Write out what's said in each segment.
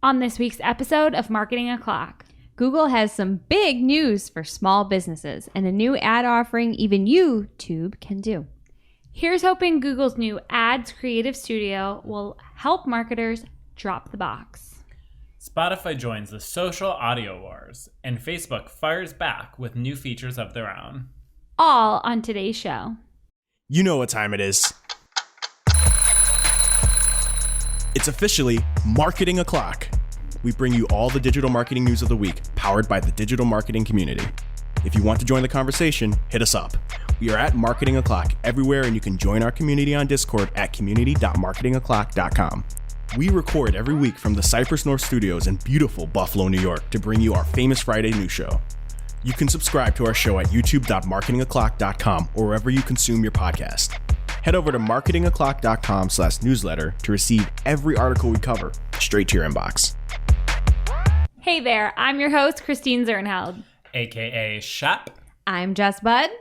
On this week's episode of Marketing O'Clock, Google has some big news for small businesses and a new ad offering even YouTube can do. Here's hoping Google's new Ads Creative Studio will help marketers drop the box. Spotify joins the social audio wars, and Facebook fires back with new features of their own. All on today's show. You know what time it is. It's officially Marketing O'Clock. We bring you all the digital marketing news of the week, powered by the digital marketing community. If you want to join the conversation, hit us up. We are at Marketing O'Clock everywhere, and you can join our community on Discord at community.marketingoclock.com. We record every week from the Cypress North Studios in beautiful Buffalo, New York, to bring you our famous Friday news show. You can subscribe to our show at youtube.marketingoclock.com or wherever you consume your podcast. Head over to marketingoclock.com/newsletter to receive every article we cover straight to your inbox. Hey there, I'm your host, Christine Zernheld. AKA Shep. I'm Jess Budd.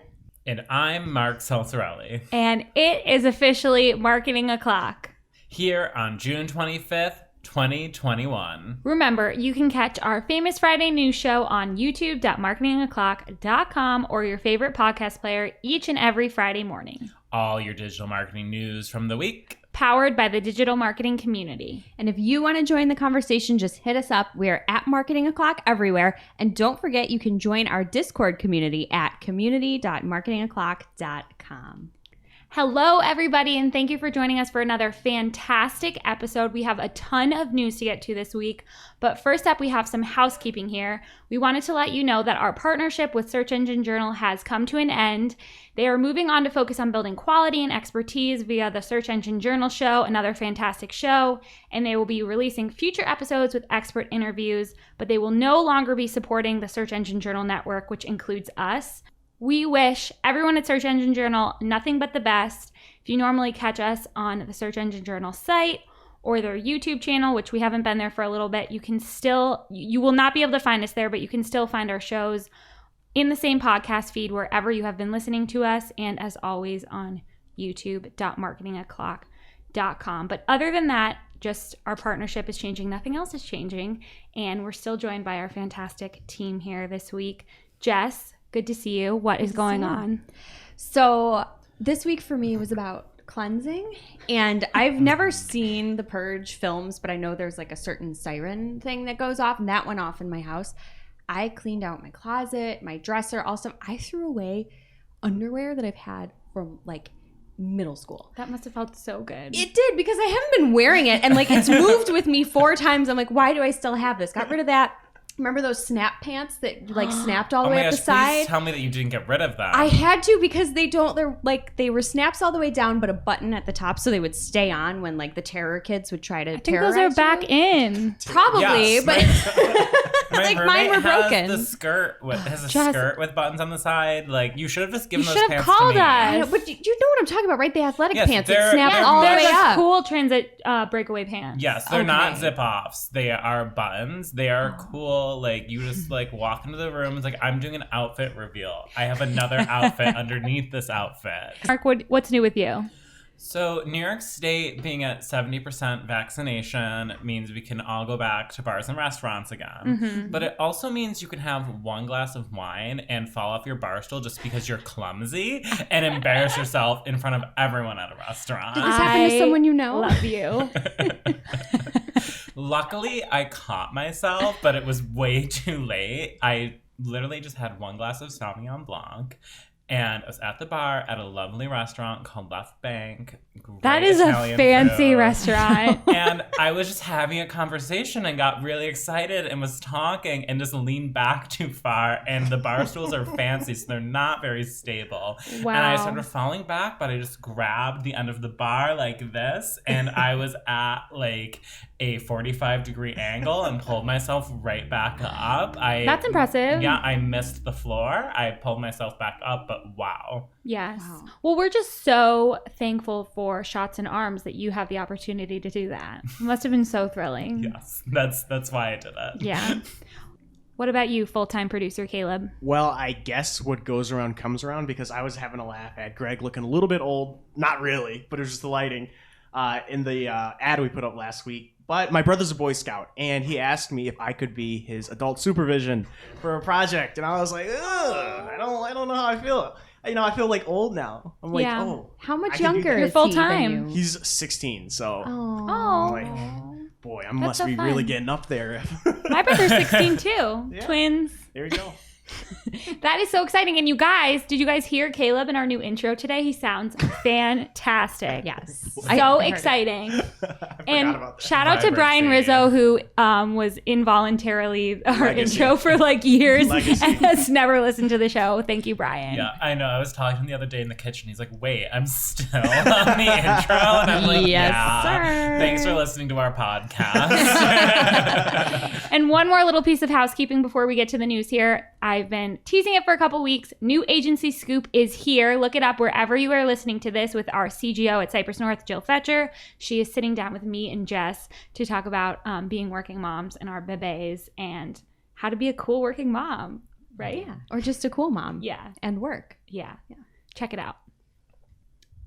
And I'm Mark Salsarelli. And it is officially Marketing O'Clock. Here on June 25th, 2021. Remember, you can catch our famous Friday news show on youtube.marketingoclock.com or your favorite podcast player each and every Friday morning. All your digital marketing news from the week. Powered by the digital marketing community. And if you want to join the conversation, just hit us up. We are at Marketing O'Clock everywhere. And don't forget, you can join our Discord community at community.marketingoclock.com. Hello, everybody, and thank you for joining us for another fantastic episode. We have a ton of news to get to this week, but first up, we have some housekeeping here. We wanted to let you know that our partnership with Search Engine Journal has come to an end. They are moving on to focus on building quality and expertise via the Search Engine Journal show, another fantastic show, and they will be releasing future episodes with expert interviews, but they will no longer be supporting the Search Engine Journal network, which includes us. We wish everyone at Search Engine Journal nothing but the best. If you normally catch us on the Search Engine Journal site or their YouTube channel, which we haven't been there for a little bit, you will not be able to find us there, but you can still find our shows in the same podcast feed wherever you have been listening to us, and as always on youtube.marketingoclock.com. But other than that, just our partnership is changing. Nothing else is changing, and we're still joined by our fantastic team here this week. Jess, good to see you. What is going on? So this week for me was about cleansing, and I've never seen the Purge films, but I know there's like a certain siren thing that goes off, and that went off in my house. I cleaned out my closet, my dresser, also I threw away underwear that I've had from like middle school. That must have felt so good. It did, because I haven't been wearing it, and like it's moved with me 4 times. I'm like, why do I still have this? Got rid of that. Remember those snap pants that like snapped all the way up the side? Please tell me that you didn't get rid of them. I had to, because they were snaps all the way down, but a button at the top, so they would stay on when like the terror kids would try to terrorize those are back in. Probably, yes, but my like mine were broken. Has a skirt with buttons on the side. Like, you should have just given those pants to me. You should have called us. I know, but you know what I'm talking about, right? The athletic pants that snap they're all the way up. Cool transit breakaway pants. Yes, they're not zip-offs. They are buttons. They are cool. Like, you just like walk into the room. It's like, I'm doing an outfit reveal. I have another outfit underneath this outfit. Mark, what's new with you? So New York State being at 70% vaccination means we can all go back to bars and restaurants again. Mm-hmm. But it also means you can have one glass of wine and fall off your bar stool just because you're clumsy and embarrass yourself in front of everyone at a restaurant. Did this happen to someone you know? Love you. Luckily, I caught myself, but it was way too late. I literally just had one glass of Sauvignon Blanc. And I was at the bar at a lovely restaurant called Left Bank. That is Italian a fancy food. restaurant. And I was just having a conversation and got really excited and was talking and just leaned back too far. And the bar stools are fancy, so they're not very stable. Wow. And I started falling back, but I just grabbed the end of the bar like this. And I was at like a 45-degree angle and pulled myself right back up. That's impressive. Yeah, I missed the floor. I pulled myself back up, but wow. Yes. Wow. Well, we're just so thankful for Shots in Arms that you have the opportunity to do that. It must have been so thrilling. Yes, that's why I did it. Yeah. What about you, full-time producer Caleb? Well, I guess what goes around comes around, because I was having a laugh at Greg looking a little bit old. Not really, but it was just the lighting. In the ad we put up last week, But my brother's a Boy Scout, and he asked me if I could be his adult supervision for a project, and I was like, ugh, I don't know how I feel. I feel like old now. I'm like, Yeah. oh. How much I can do younger that. You're is full he than time. you? He's 16, so Oh. Oh. I'm like, boy, I must so be fun. really getting up there. My brother's 16 too. Yeah. Twins. There we go. That is so exciting. And you guys, did you guys hear Caleb in our new intro today? He sounds fantastic. Yes. So I heard it. exciting. I And forgot about that. shout out to Brian Vibrancy. Rizzo, who was involuntarily our Legacy. intro for like years Legacy. and has never listened to the show. Thank you, Brian. Yeah, I know. I was talking to him the other day in the kitchen. He's like, wait, I'm still on the intro? And I'm like, Yes, yeah. sir. Thanks for listening to our podcast. And one more little piece of housekeeping before we get to the news here. I've been teasing it for a couple weeks. New agency scoop is here. Look it up wherever you are listening to this with our CGO at Cypress North, Jill Fetcher. She is sitting down with me and Jess to talk about being working moms and our bebés and how to be a cool working mom, right? Yeah. Or just a cool mom. Yeah. And work. Yeah. Check it out.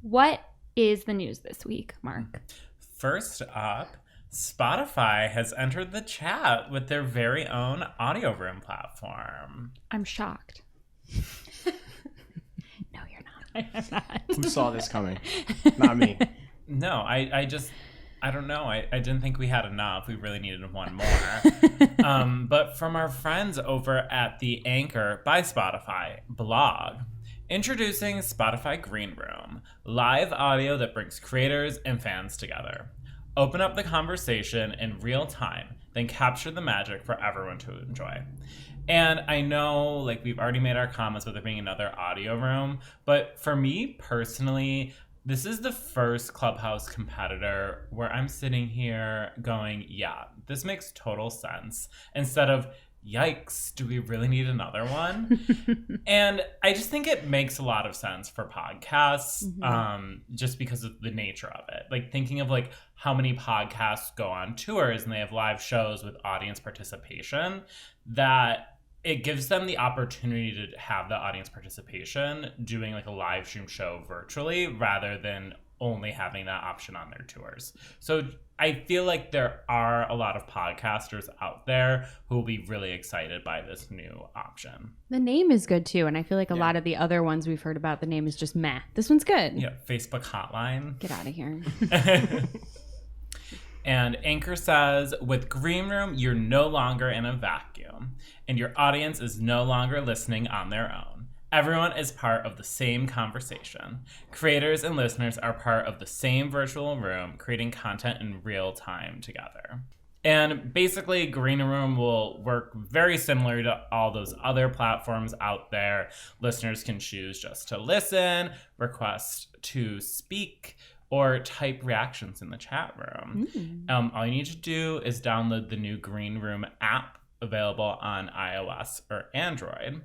What is the news this week, Mark? First up, Spotify has entered the chat with their very own audio room platform. I'm shocked. No, you're not. I'm not. Who saw this coming? Not me. No, I don't know. I didn't think we had enough. We really needed one more. But from our friends over at the Anchor by Spotify blog, introducing Spotify Green Room, live audio that brings creators and fans together. Open up the conversation in real time, then capture the magic for everyone to enjoy. And I know, like, we've already made our comments about there being another audio room, but for me personally, this is the first Clubhouse competitor where I'm sitting here going, yeah, this makes total sense. Instead of, yikes, do we really need another one? And I just think it makes a lot of sense for podcasts, just because of the nature of it. Like, thinking of like how many podcasts go on tours and they have live shows with audience participation, that it gives them the opportunity to have the audience participation doing like a live stream show virtually rather than only having that option on their tours. So I feel like there are a lot of podcasters out there who will be really excited by this new option. The name is good too. And I feel like a lot of the other ones we've heard about, the name is just meh. This one's good. Yeah, Facebook Hotline. Get out of here. And Anchor says, with Green Room, you're no longer in a vacuum, and your audience is no longer listening on their own. Everyone is part of the same conversation. Creators and listeners are part of the same virtual room, creating content in real time together. And basically, Green Room will work very similar to all those other platforms out there. Listeners can choose just to listen, request to speak, or type reactions in the chat room. All you need to do is download the new Green Room app available on iOS or Android.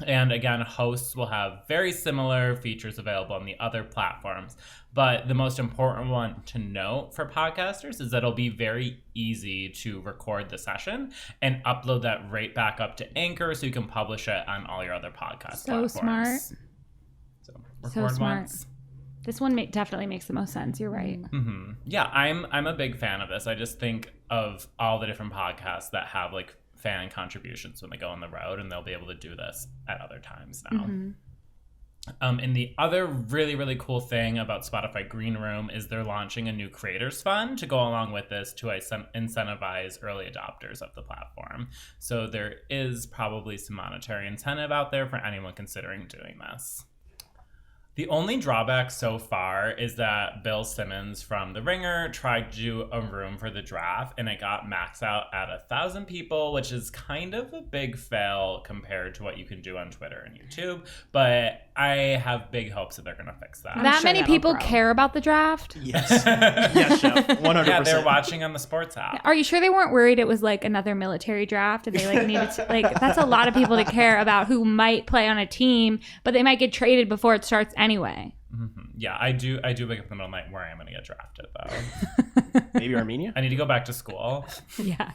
And again, hosts will have very similar features available on the other platforms. But the most important one to note for podcasters is that it'll be very easy to record the session and upload that right back up to Anchor so you can publish it on all your other podcast platforms. Smart. So record smart. once. This one definitely makes the most sense. You're right. Mm-hmm. Yeah, I'm a big fan of this. I just think of all the different podcasts that have like fan contributions when they go on the road, and they'll be able to do this at other times now. And the other really, really cool thing about Spotify Green Room is they're launching a new creators fund to go along with this to incentivize early adopters of the platform. So there is probably some monetary incentive out there for anyone considering doing this. The only drawback so far is that Bill Simmons from The Ringer tried to do a room for the draft, and it got maxed out at 1,000 people, which is kind of a big fail compared to what you can do on Twitter and YouTube. But I have big hopes that they're going to fix that. That sure many that'll people grow. care about the draft? Yes. Yes, Chef. 100%. Yeah, they're watching on the sports app. Are you sure they weren't worried it was like another military draft and they like needed to like that's a lot of people to care about who might play on a team, but they might get traded before it starts anyway. Mm-hmm. Yeah, I do wake up in the middle of the night where I'm going to get drafted, though. Maybe Armenia? I need to go back to school. Yeah.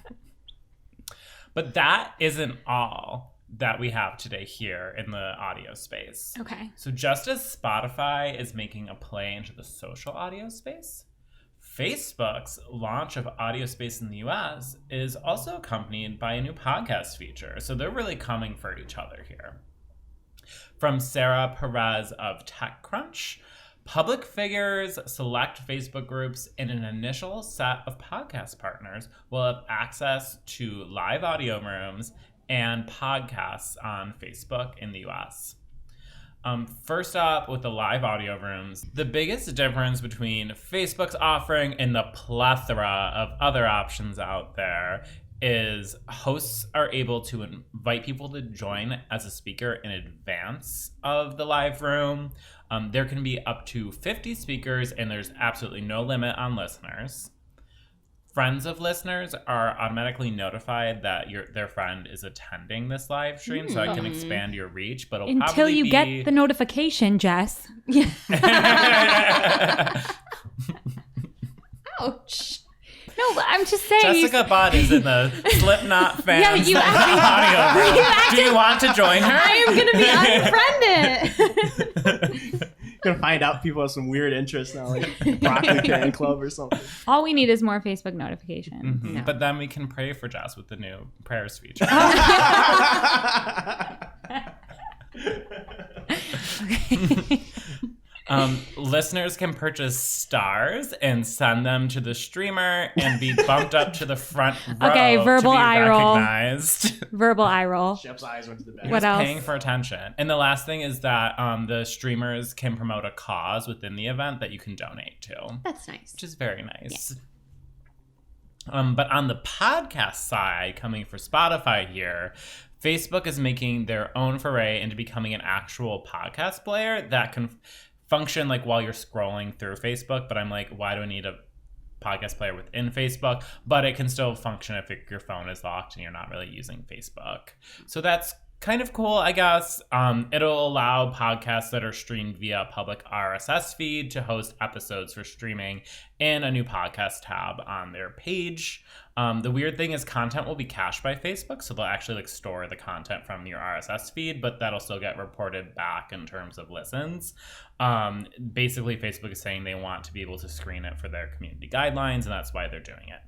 But that isn't all that we have today here in the audio space. Okay. So just as Spotify is making a play into the social audio space, Facebook's launch of Audio Space in the US is also accompanied by a new podcast feature. So they're really coming for each other here. From Sarah Perez of TechCrunch, public figures, select Facebook groups, and an initial set of podcast partners will have access to live audio rooms and podcasts on Facebook in the US. First up, with the live audio rooms, the biggest difference between Facebook's offering and the plethora of other options out there is hosts are able to invite people to join as a speaker in advance of the live room. There can be up to 50 speakers, and there's absolutely no limit on listeners. Friends of listeners are automatically notified that their friend is attending this live stream, so it can expand your reach. But it'll Until probably you be... get the notification, Jess. Yeah. Ouch. No, but I'm just saying. Jessica Bott is in the Slipknot fans Yeah, you audio room. Do you want to join her? I am going to be unfriended. Gonna find out people have some weird interests now, like Broccoli Fan Club or something. All we need is more Facebook notifications. Mm-hmm. No. But then we can pray for Jess with the new prayers feature. Okay. Listeners can purchase stars and send them to the streamer and be bumped up to the front row Okay, verbal to be eye roll. recognized. Verbal eye roll. Shep's eyes went to the back. What else? Paying for attention. And the last thing is that the streamers can promote a cause within the event that you can donate to, That's nice. which is very nice. But on the podcast side, coming for Spotify here, Facebook is making their own foray into becoming an actual podcast player that can function like while you're scrolling through Facebook. But I'm like, why do I need a podcast player within Facebook? But it can still function if your phone is locked and you're not really using Facebook. So that's kind of cool, I guess. It'll allow podcasts that are streamed via public RSS feed to host episodes for streaming in a new podcast tab on their page. The weird thing is content will be cached by Facebook, so they'll actually like store the content from your RSS feed, but that'll still get reported back in terms of listens. Basically, Facebook is saying they want to be able to screen it for their community guidelines, and that's why they're doing it.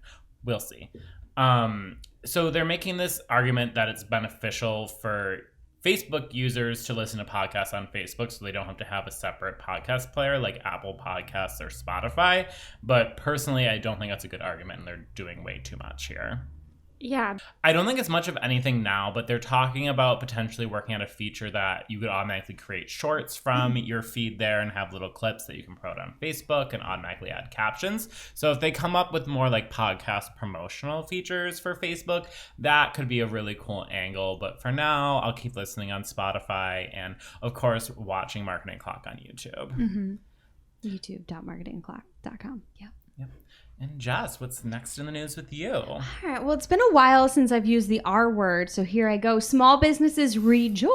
We'll see. So they're making this argument that it's beneficial for Facebook users to listen to podcasts on Facebook, so they don't have to have a separate podcast player like Apple Podcasts or Spotify. But personally, I don't think that's a good argument, and they're doing way too much here. Yeah. I don't think it's much of anything now, but they're talking about potentially working on a feature that you could automatically create shorts from your feed there and have little clips that you can promote on Facebook and automatically add captions. So if they come up with more like podcast promotional features for Facebook, that could be a really cool angle. But for now, I'll keep listening on Spotify and, of course, watching Marketing Clock on YouTube. Mm-hmm. YouTube.marketingclock.com. Yeah. Yep. And Jess, what's next in the news with you? All right. Well, it's been a while since I've used the R word, so here I go. Small businesses rejoice.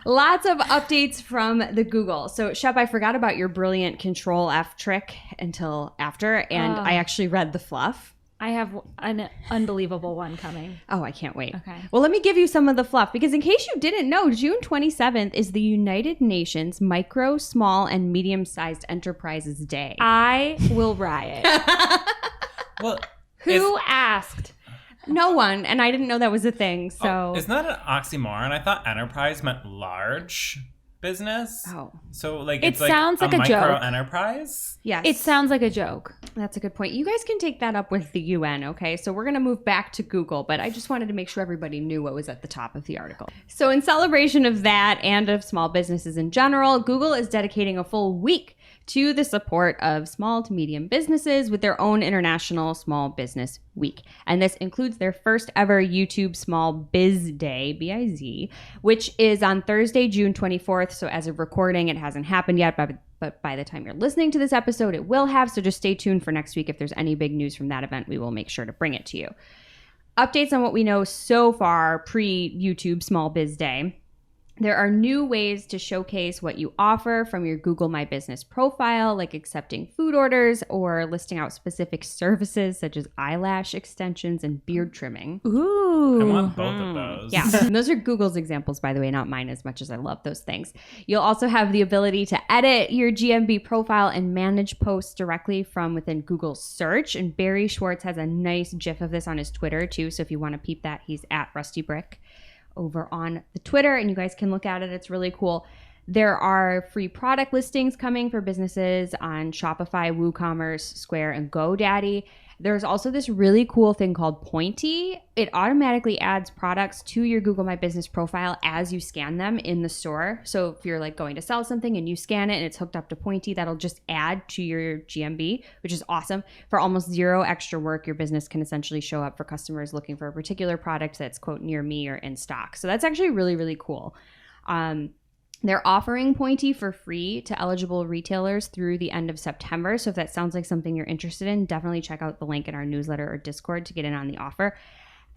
Lots of updates from the Google. So, Shep, I forgot about your brilliant Control F trick until after, and I actually read the fluff. I have an unbelievable one coming. Oh, I can't wait. Okay. Well, let me give you some of the fluff, because in case you didn't know, June 27th is the United Nations Micro, Small, and Medium-Sized Enterprises Day. I will riot. Well, Who asked? No one, and I didn't know that was a thing, so... isn't that an oxymoron? I thought enterprise meant large business. Oh. So like It it's like sounds like a micro joke. enterprise? Yes. It sounds like a joke. That's a good point. You guys can take that up with the UN, okay? So we're going to move back to Google, but I just wanted to make sure everybody knew what was at the top of the article. So in celebration of that and of small businesses in general, Google is dedicating a full week to the support of small to medium businesses with their own International Small Business Week. And this includes their first ever YouTube Small Biz Day, B-I-Z, which is on Thursday, June 24th. So as of recording, it hasn't happened yet, but by the time you're listening to this episode, it will have. So just stay tuned for next week. If there's any big news from that event, we will make sure to bring it to you. Updates on what we know so far pre-YouTube Small Biz Day. There are new ways to showcase what you offer from your Google My Business profile, like accepting food orders or listing out specific services such as eyelash extensions and beard trimming. Ooh. I want both of those. Yeah, and those are Google's examples, by the way, not mine, as much as I love those things. You'll also have the ability to edit your GMB profile and manage posts directly from within Google search. And Barry Schwartz has a nice GIF of this on his Twitter, too. So if you want to peep that, he's at RustyBrick over on the Twitter, and you guys can look at it. It's really cool. There are free product listings coming for businesses on Shopify, WooCommerce, Square, and GoDaddy. There's also this really cool thing called Pointy. It automatically adds products to your Google My Business profile as you scan them in the store. So if you're like going to sell something and you scan it and it's hooked up to Pointy, that'll just add to your GMB, which is awesome. For almost zero extra work, your business can essentially show up for customers looking for a particular product that's, quote, near me or in stock. So that's actually really, really cool. They're offering Pointy for free to eligible retailers through the end of September. So if that sounds like something you're interested in, definitely check out the link in our newsletter or Discord to get in on the offer.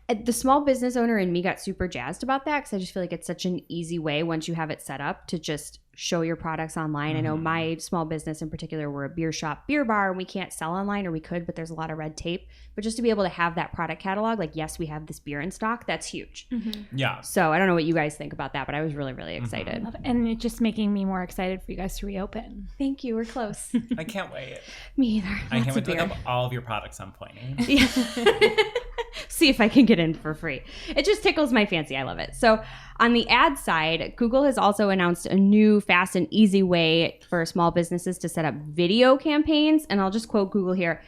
The small business owner in me got super jazzed about that because I just feel like it's such an easy way once you have it set up to just show your products online. Mm-hmm. I know my small business in particular, we're a beer shop, beer bar, and we can't sell online, or we could, but there's a lot of red tape. But just to be able to have that product catalog, like, yes, we have this beer in stock, that's huge. Mm-hmm. Yeah. So I don't know what you guys think about that, but I was really, really excited. Mm-hmm. And it's just making me more excited for you guys to reopen. Thank you. We're close. I can't wait. Me either. I can't wait to look up all of your products on Pointy. Yeah. See if I can get in for free. It just tickles my fancy. I love it. So on the ad side, Google has also announced a new fast and easy way for small businesses to set up video campaigns. And I'll just quote Google here.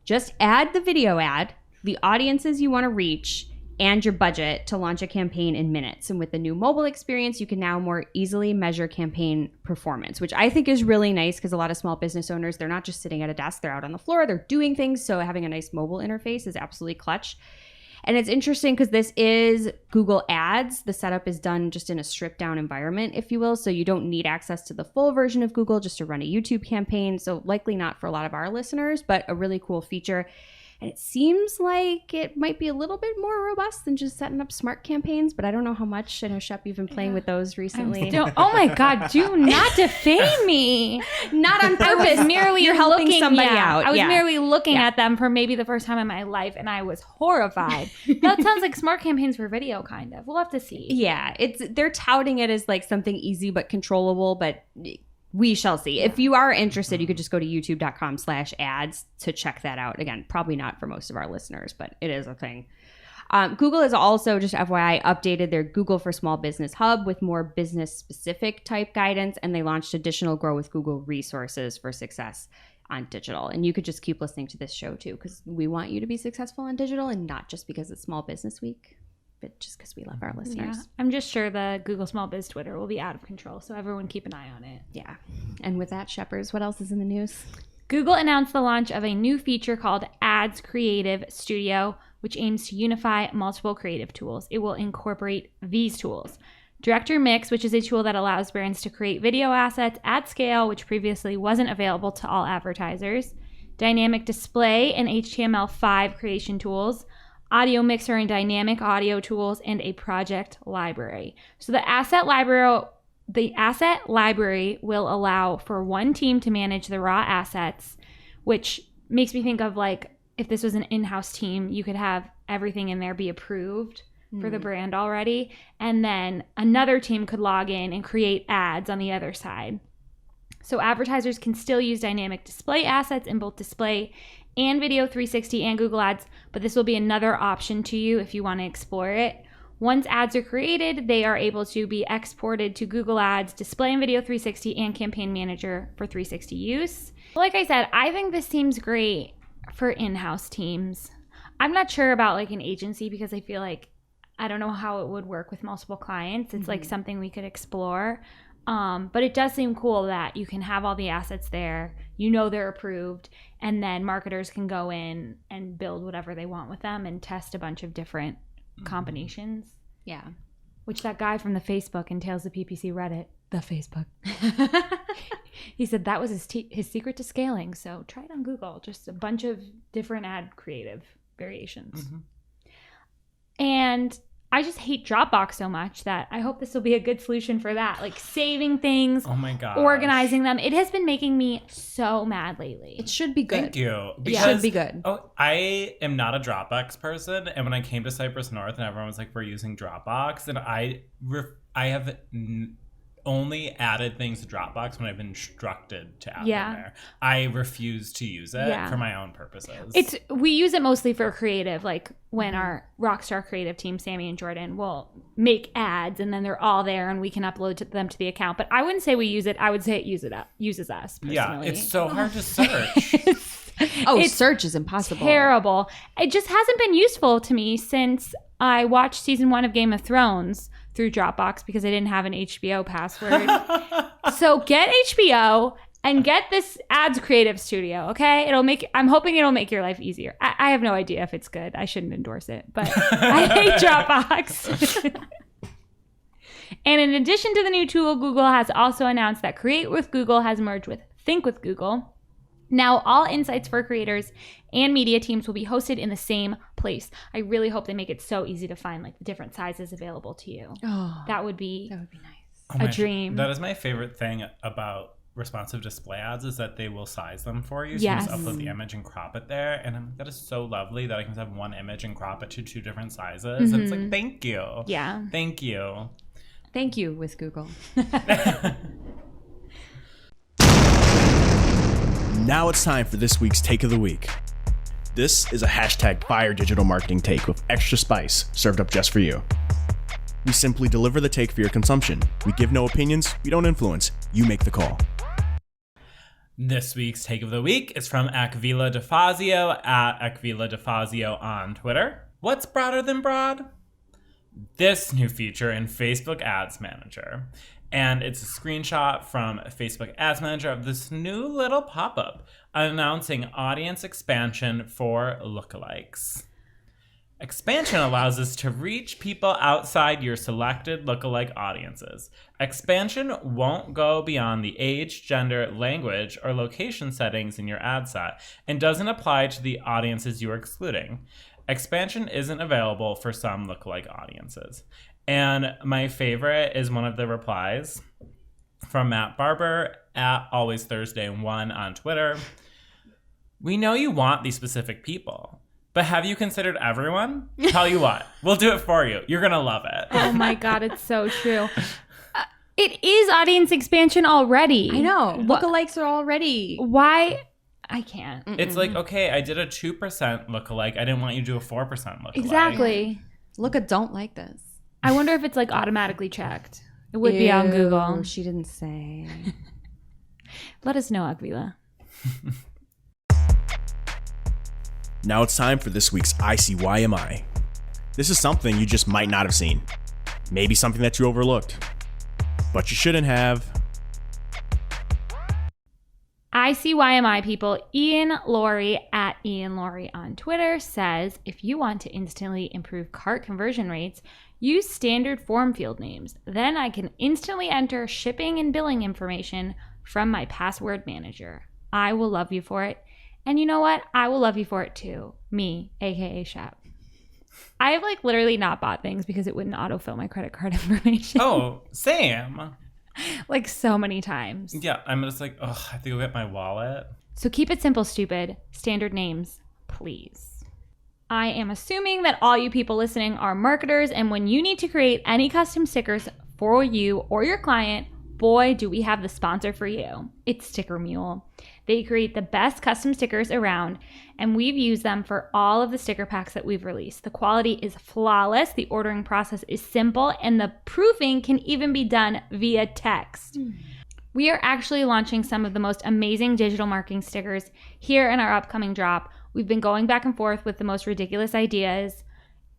Just add the video ad, the audiences you want to reach, and your budget to launch a campaign in minutes. And with the new mobile experience, you can now more easily measure campaign performance, which I think is really nice because a lot of small business owners, they're not just sitting at a desk, they're out on the floor, they're doing things. So having a nice mobile interface is absolutely clutch. And it's interesting because this is Google Ads. The setup is done just in a stripped down environment, if you will. So you don't need access to the full version of Google just to run a YouTube campaign. So likely not for a lot of our listeners, but a really cool feature. And it seems like it might be a little bit more robust than just setting up smart campaigns, but I don't know how much. I know, Shep, you've been playing with those recently. Oh my God, do not defame me. Not on purpose. I was merely You're helping somebody out. I was merely looking at them for maybe the first time in my life, and I was horrified. That sounds like smart campaigns for video, kind of. We'll have to see. Yeah, they're touting it as like something easy but controllable, but we shall see. If you are interested, you could just go to youtube.com/ads to check that out. Again, probably not for most of our listeners, but it is a thing. Google has also, just FYI, updated their Google for Small Business Hub with more business-specific type guidance, and they launched additional Grow with Google resources for success on digital. And you could just keep listening to this show, too, because we want you to be successful on digital, and not just because it's Small Business Week, but just because we love our listeners. Yeah. I'm just sure the Google Small Biz Twitter will be out of control, so everyone keep an eye on it. Yeah. And with that, Shepherds, what else is in the news? Google announced the launch of a new feature called Ads Creative Studio, which aims to unify multiple creative tools. It will incorporate these tools: Director Mix, which is a tool that allows brands to create video assets at scale, which previously wasn't available to all advertisers; Dynamic Display and HTML5 creation tools; Audio Mixer and Dynamic Audio tools; and a project library. So the asset library will allow for one team to manage the raw assets, which makes me think of, like, if this was an in-house team, you could have everything in there be approved for the brand already, and then another team could log in and create ads on the other side. So advertisers can still use dynamic display assets in both display and Video 360 and Google Ads, but this will be another option to you if you want to explore it. Once ads are created, they are able to be exported to Google Ads, Display and Video 360, and Campaign Manager for 360 use. Like I said, I think this seems great for in-house teams. I'm not sure about like an agency because I feel like I don't know how it would work with multiple clients. It's like something we could explore. But it does seem cool that you can have all the assets there, you know they're approved, and then marketers can go in and build whatever they want with them and test a bunch of different combinations. Yeah. Which that guy from the Facebook and Tales of PPC Reddit, the Facebook, he said that was his secret to scaling. So try it on Google. Just a bunch of different ad creative variations. And I just hate Dropbox so much that I hope this will be a good solution for that. Like saving things, Oh my gosh. organizing them. It has been making me so mad lately. It should be good. Thank you. It should be good. Oh, I am not a Dropbox person, and when I came to Cypress North, and everyone was like, "We're using Dropbox," and I have only added things to Dropbox when I've been instructed to add them there. I refuse to use it for my own purposes. We use it mostly for creative, like when our Rockstar creative team, Sammy and Jordan, will make ads and then they're all there and we can upload them to the account. But I wouldn't say we use it. I would say it uses us personally. Yeah, it's so hard to search. Search is impossible. Terrible. It just hasn't been useful to me since I watched season 1 of Game of Thrones through Dropbox because I didn't have an HBO password. So get HBO and get this ads creative studio, okay? I'm hoping it'll make your life easier. I have no idea if it's good. I shouldn't endorse it, but I hate Dropbox. And in addition to the new tool, Google has also announced that Create with Google has merged with Think with Google. Now, all insights for creators and media teams will be hosted in the same place. I really hope they make it so easy to find like the different sizes available to you. Oh, that would be nice. A dream. That is my favorite thing about responsive display ads is that they will size them for you. So Yes. you just upload the image and crop it there. And that is so lovely that I can just have one image and crop it to 2 different sizes. And it's like, thank you. Yeah. Thank you. Thank you with Google. Now it's time for this week's Take of the Week. This is a #fire digital marketing take with extra spice served up just for you. We simply deliver the take for your consumption. We give no opinions, we don't influence, you make the call. This week's Take of the Week is from Aquila DeFazio at Aquila DeFazio on Twitter. What's broader than broad? This new feature in Facebook Ads Manager. And it's a screenshot from Facebook Ads Manager of this new little pop-up announcing audience expansion for lookalikes. Expansion allows us to reach people outside your selected lookalike audiences. Expansion won't go beyond the age, gender, language, or location settings in your ad set and doesn't apply to the audiences you are excluding. Expansion isn't available for some lookalike audiences. And my favorite is one of the replies from Matt Barber at Always Thursday 1 on Twitter. We know you want these specific people, but have you considered everyone? Tell you what, we'll do it for you. You're going to love it. Oh my God, it's so true. It is audience expansion already. I know. Lookalikes are already. Why? I can't. It's like, okay, I did a 2% lookalike. I didn't want you to do a 4% lookalike. Exactly. Don't like this. I wonder if it's like automatically checked. It would be on Google. She didn't say. Let us know, Aquila. Now it's time for this week's ICYMI. This is something you just might not have seen. Maybe something that you overlooked. But you shouldn't have. ICYMI people, Ian Laurie at Ian Laurie on Twitter says, if you want to instantly improve cart conversion rates, use standard form field names. Then I can instantly enter shipping and billing information from my password manager. I will love you for it. And you know what? I will love you for it too. Me, aka Shep. I have like literally not bought things because it wouldn't autofill my credit card information. Oh, Sam. Like so many times. Yeah, I'm just like, I have to go get my wallet. So keep it simple, stupid. Standard names, please. I am assuming that all you people listening are marketers, and when you need to create any custom stickers for you or your client, boy, do we have the sponsor for you. It's Sticker Mule. They create the best custom stickers around, and we've used them for all of the sticker packs that we've released. The quality is flawless, the ordering process is simple, and the proofing can even be done via text. We are actually launching some of the most amazing digital marketing stickers here in our upcoming drop. We've been going back and forth with the most ridiculous ideas,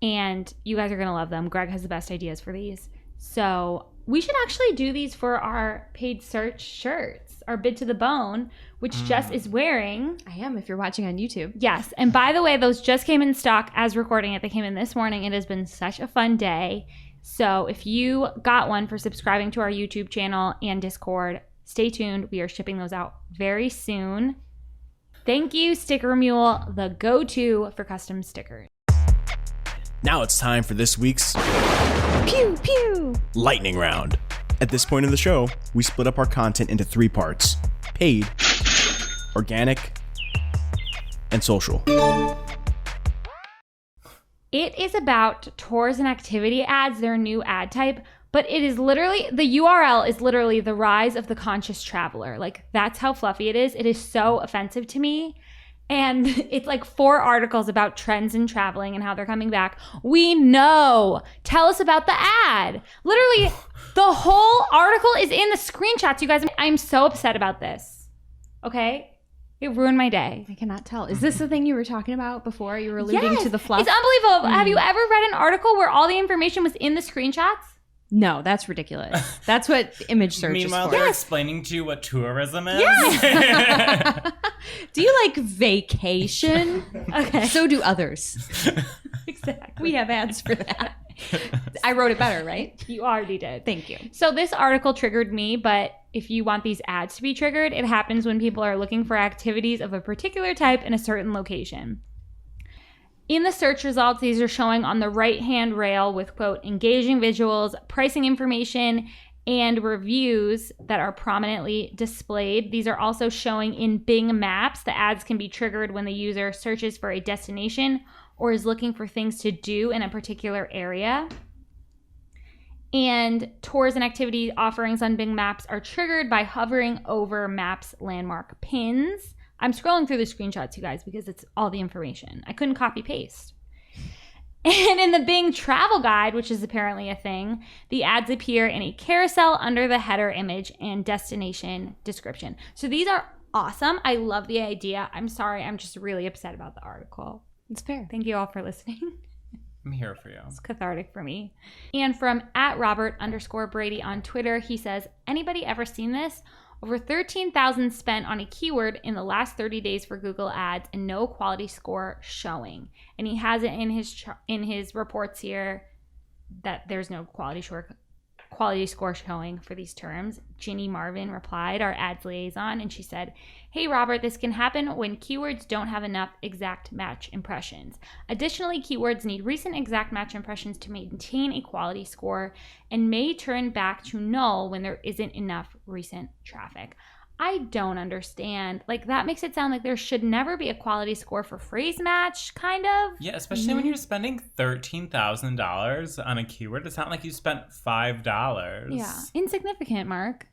and you guys are going to love them. Greg has the best ideas for these. So we should actually do these for our paid search shirts, our Bid to the Bone, which Jess is wearing. I am, if you're watching on YouTube. Yes. And by the way, those just came in stock as recording it. They came in this morning. It has been such a fun day. So if you got one for subscribing to our YouTube channel and Discord, stay tuned. We are shipping those out very soon. Thank you, Sticker Mule, the go-to for custom stickers. Now it's time for this week's Pew pew. lightning round. At this point in the show, we split up our content into 3 parts: paid, organic, and social. It is about tours and activity ads, their new ad type, but it is literally, the URL is literally the rise of the conscious traveler. Like, that's how fluffy it is. It is so offensive to me. And it's like 4 articles about trends in traveling and how they're coming back. We know. Tell us about the ad. Literally, the whole article is in the screenshots, you guys. I'm so upset about this. Okay? It ruined my day. I cannot tell. Is this the thing you were talking about before? You were alluding to the fluff? It's unbelievable. Have you ever read an article where all the information was in the screenshots? No, that's ridiculous. That's what image search Meanwhile, is for. they're explaining to you what tourism is. Yes. Do you like vacation? Okay. So do others. Exactly. We have ads for that. I wrote it better, right? You already did. Thank you. So this article triggered me, but if you want these ads to be triggered, it happens when people are looking for activities of a particular type in a certain location. In the search results, these are showing on the right-hand rail with, quote, engaging visuals, pricing information, and reviews that are prominently displayed. These are also showing in Bing Maps. The ads can be triggered when the user searches for a destination or is looking for things to do in a particular area. And tours and activity offerings on Bing Maps are triggered by hovering over Maps landmark pins. I'm scrolling through the screenshots, you guys, because it's all the information. I couldn't copy paste. And in the Bing travel guide, which is apparently a thing, the ads appear in a carousel under the header image and destination description. So these are awesome. I love the idea. I'm sorry. I'm just really upset about the article. It's fair. Thank you all for listening. I'm here for you. It's cathartic for me. And from @Robert_Brady on Twitter, he says, anybody ever seen this? Over 13,000 spent on a keyword in the last 30 days for Google Ads and no quality score showing. And he has it in his reports here that there's no quality score showing for these terms. Ginny Marvin replied, our ads liaison, and she said, hey, Robert, this can happen when keywords don't have enough exact match impressions. Additionally, keywords need recent exact match impressions to maintain a quality score and may turn back to null when there isn't enough recent traffic. I don't understand. Like, that makes it sound like there should never be a quality score for phrase match, kind of. Yeah, especially when you're spending $13,000 on a keyword. It's not like you spent $5. Yeah. Insignificant, Mark.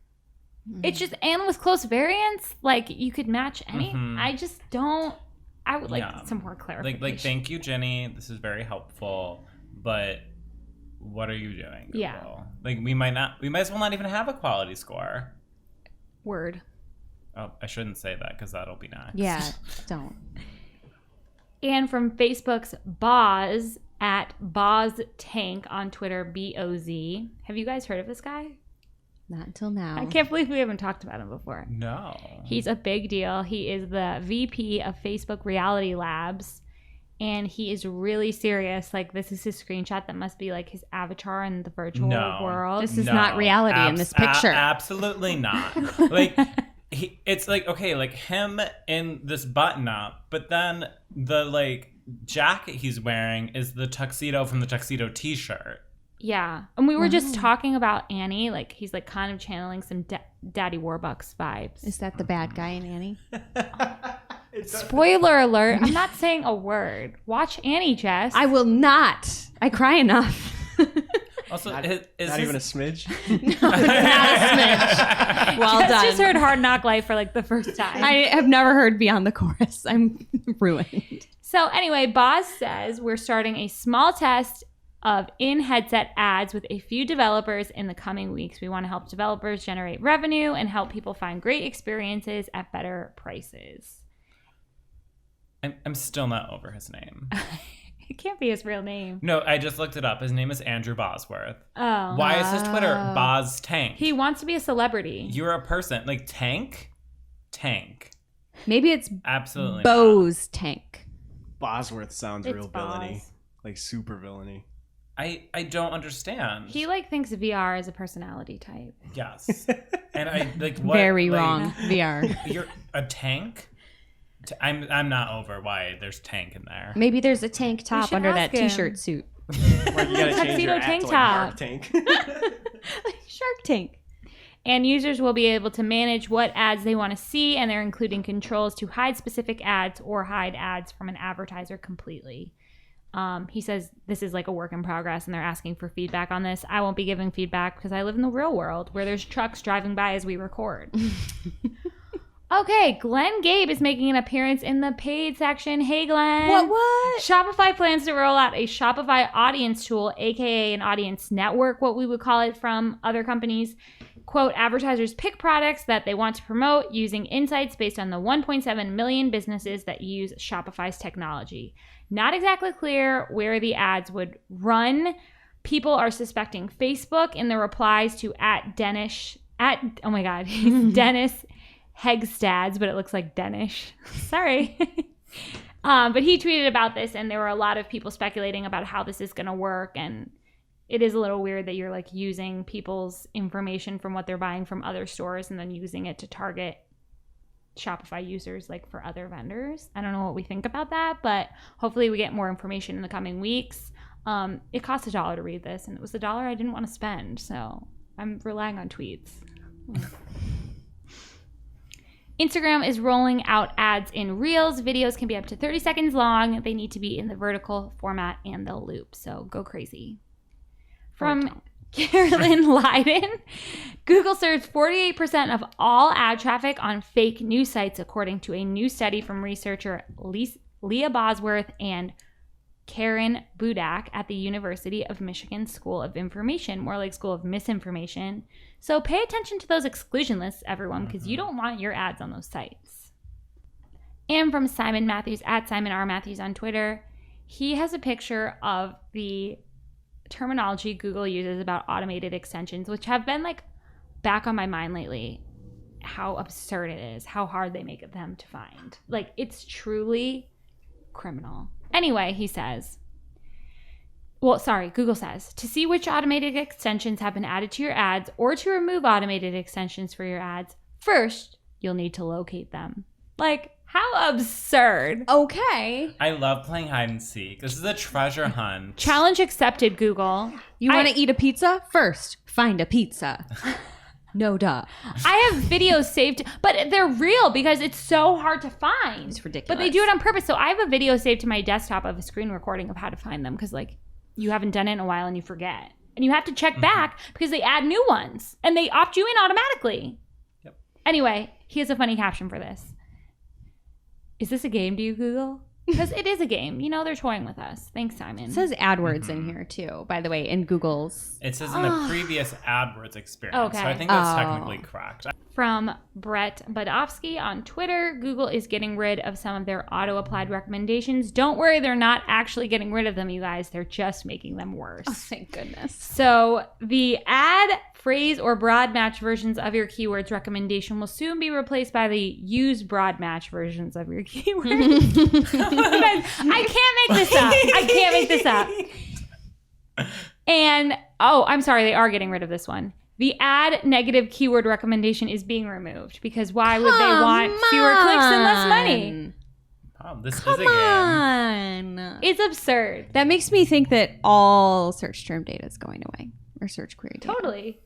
It's just, and with close variants, like, you could match any. I just don't. I would like some more clarification. Like, thank you, Jenny. This is very helpful. But what are you doing, Google? Yeah. Like, we might as well not even have a quality score. Word. Oh, I shouldn't say that because that'll be next. Yeah, don't. And from Facebook's Boz @BozTank on Twitter, BOZ. Have you guys heard of this guy? Not until now. I can't believe we haven't talked about him before. No. He's a big deal. He is the VP of Facebook Reality Labs. And he is really serious. Like, this is his screenshot that must be like his avatar in the virtual world. This is not reality in this picture. Absolutely not. Like, it's like, okay, like him in this button up, but then the like jacket he's wearing is the tuxedo from the Tuxedo t-shirt. Yeah. And we were just talking about Annie. Like, he's like kind of channeling some Daddy Warbucks vibes. Is that the bad guy in Annie? Spoiler alert. I'm not saying a word. Watch Annie, Jess. I will not. I cry enough. Also, Not is even a smidge? Not a smidge. Well Jess done. just heard Hard Knock Life for like the first time. I have never heard Beyond the Chorus. I'm ruined. So anyway, Boz says we're starting a small test of in-headset ads with a few developers in the coming weeks. We want to help developers generate revenue and help people find great experiences at better prices. I'm still not over his name. It can't be his real name. No, I just looked it up. His name is Andrew Bosworth. Oh. Why is his Twitter Boz Tank? He wants to be a celebrity. You're a person. Like, Tank? Maybe it's Absolutely Bo's Tank. Bosworth sounds It's real Boz. villainy. Like super villainy. I don't understand. He like thinks VR is a personality type. Yes. And I like what? Very like, wrong. VR. You're a tank? I'm not over why there's tank in there. Maybe there's a tank top should under ask that him. t-shirt suit. Mark, you gotta change your Tuxedo act tank to top. Mark Tank. Shark Tank. And users will be able to manage what ads they want to see, and they're including controls to hide specific ads or hide ads from an advertiser completely. He says this is like a work in progress, and they're asking for feedback on this. I won't be giving feedback because I live in the real world where there's trucks driving by as we record. Okay, Glenn Gabe is making an appearance in the paid section. Hey, Glenn. What? Shopify plans to roll out a Shopify audience tool, aka an audience network, what we would call it from other companies. Quote, advertisers pick products that they want to promote using insights based on the 1.7 million businesses that use Shopify's technology. Not exactly clear where the ads would run. People are suspecting Facebook in the replies to Dennis Hegstads, but it looks like Danish. Sorry. But he tweeted about this, and there were a lot of people speculating about how this is going to work, and it is a little weird that you're like using people's information from what they're buying from other stores and then using it to target Shopify users like for other vendors. I don't know what we think about that, but hopefully we get more information in the coming weeks. It cost $1 to read this, and it was $1 I didn't want to spend, so I'm relying on tweets. Instagram is rolling out ads in Reels. Videos can be up to 30 seconds long. They need to be in the vertical format and the loop, so go crazy. From Carolyn Leiden, Google serves 48% of all ad traffic on fake news sites, according to a new study from researcher Leah Bosworth and Karen Budak at the University of Michigan School of Information, more like School of Misinformation. So pay attention to those exclusion lists, everyone, because you don't want your ads on those sites. And from Simon Matthews at Simon R. Matthews on Twitter, he has a picture of the terminology Google uses about automated extensions, which have been like back on my mind lately. How absurd it is, how hard they make them to find. Like, it's truly criminal. Anyway, he says, Google says, to see which automated extensions have been added to your ads or to remove automated extensions for your ads, first, you'll need to locate them. Like, how absurd. Okay. I love playing hide and seek. This is a treasure hunt. Challenge accepted, Google. You want to eat a pizza? First, find a pizza. No duh. I have videos saved, but they're real because it's so hard to find. It's ridiculous. But they do it on purpose. So I have a video saved to my desktop of a screen recording of how to find them because, like, you haven't done it in a while and you forget. And you have to check back because they add new ones and they opt you in automatically. Yep. Anyway, he has a funny caption for this. Is this a game to you, Google? Because it is a game. You know, they're toying with us. Thanks, Simon. It says AdWords in here, too, by the way, in Google's. It says in the previous AdWords experience. So I think that's technically correct. From Brett Badofsky on Twitter, Google is getting rid of some of their auto-applied recommendations. Don't worry, they're not actually getting rid of them, you guys. They're just making them worse. Oh, thank goodness. So the ad, phrase, or broad match versions of your keywords recommendation will soon be replaced by the use broad match versions of your keywords. Guys, I can't make this up. I can't make this up. And, I'm sorry, they are getting rid of this one. The ad negative keyword recommendation is being removed because why would they want fewer clicks and less money? Oh, this is a game. It's absurd. That makes me think that all search term data is going away, or search query data. Totally.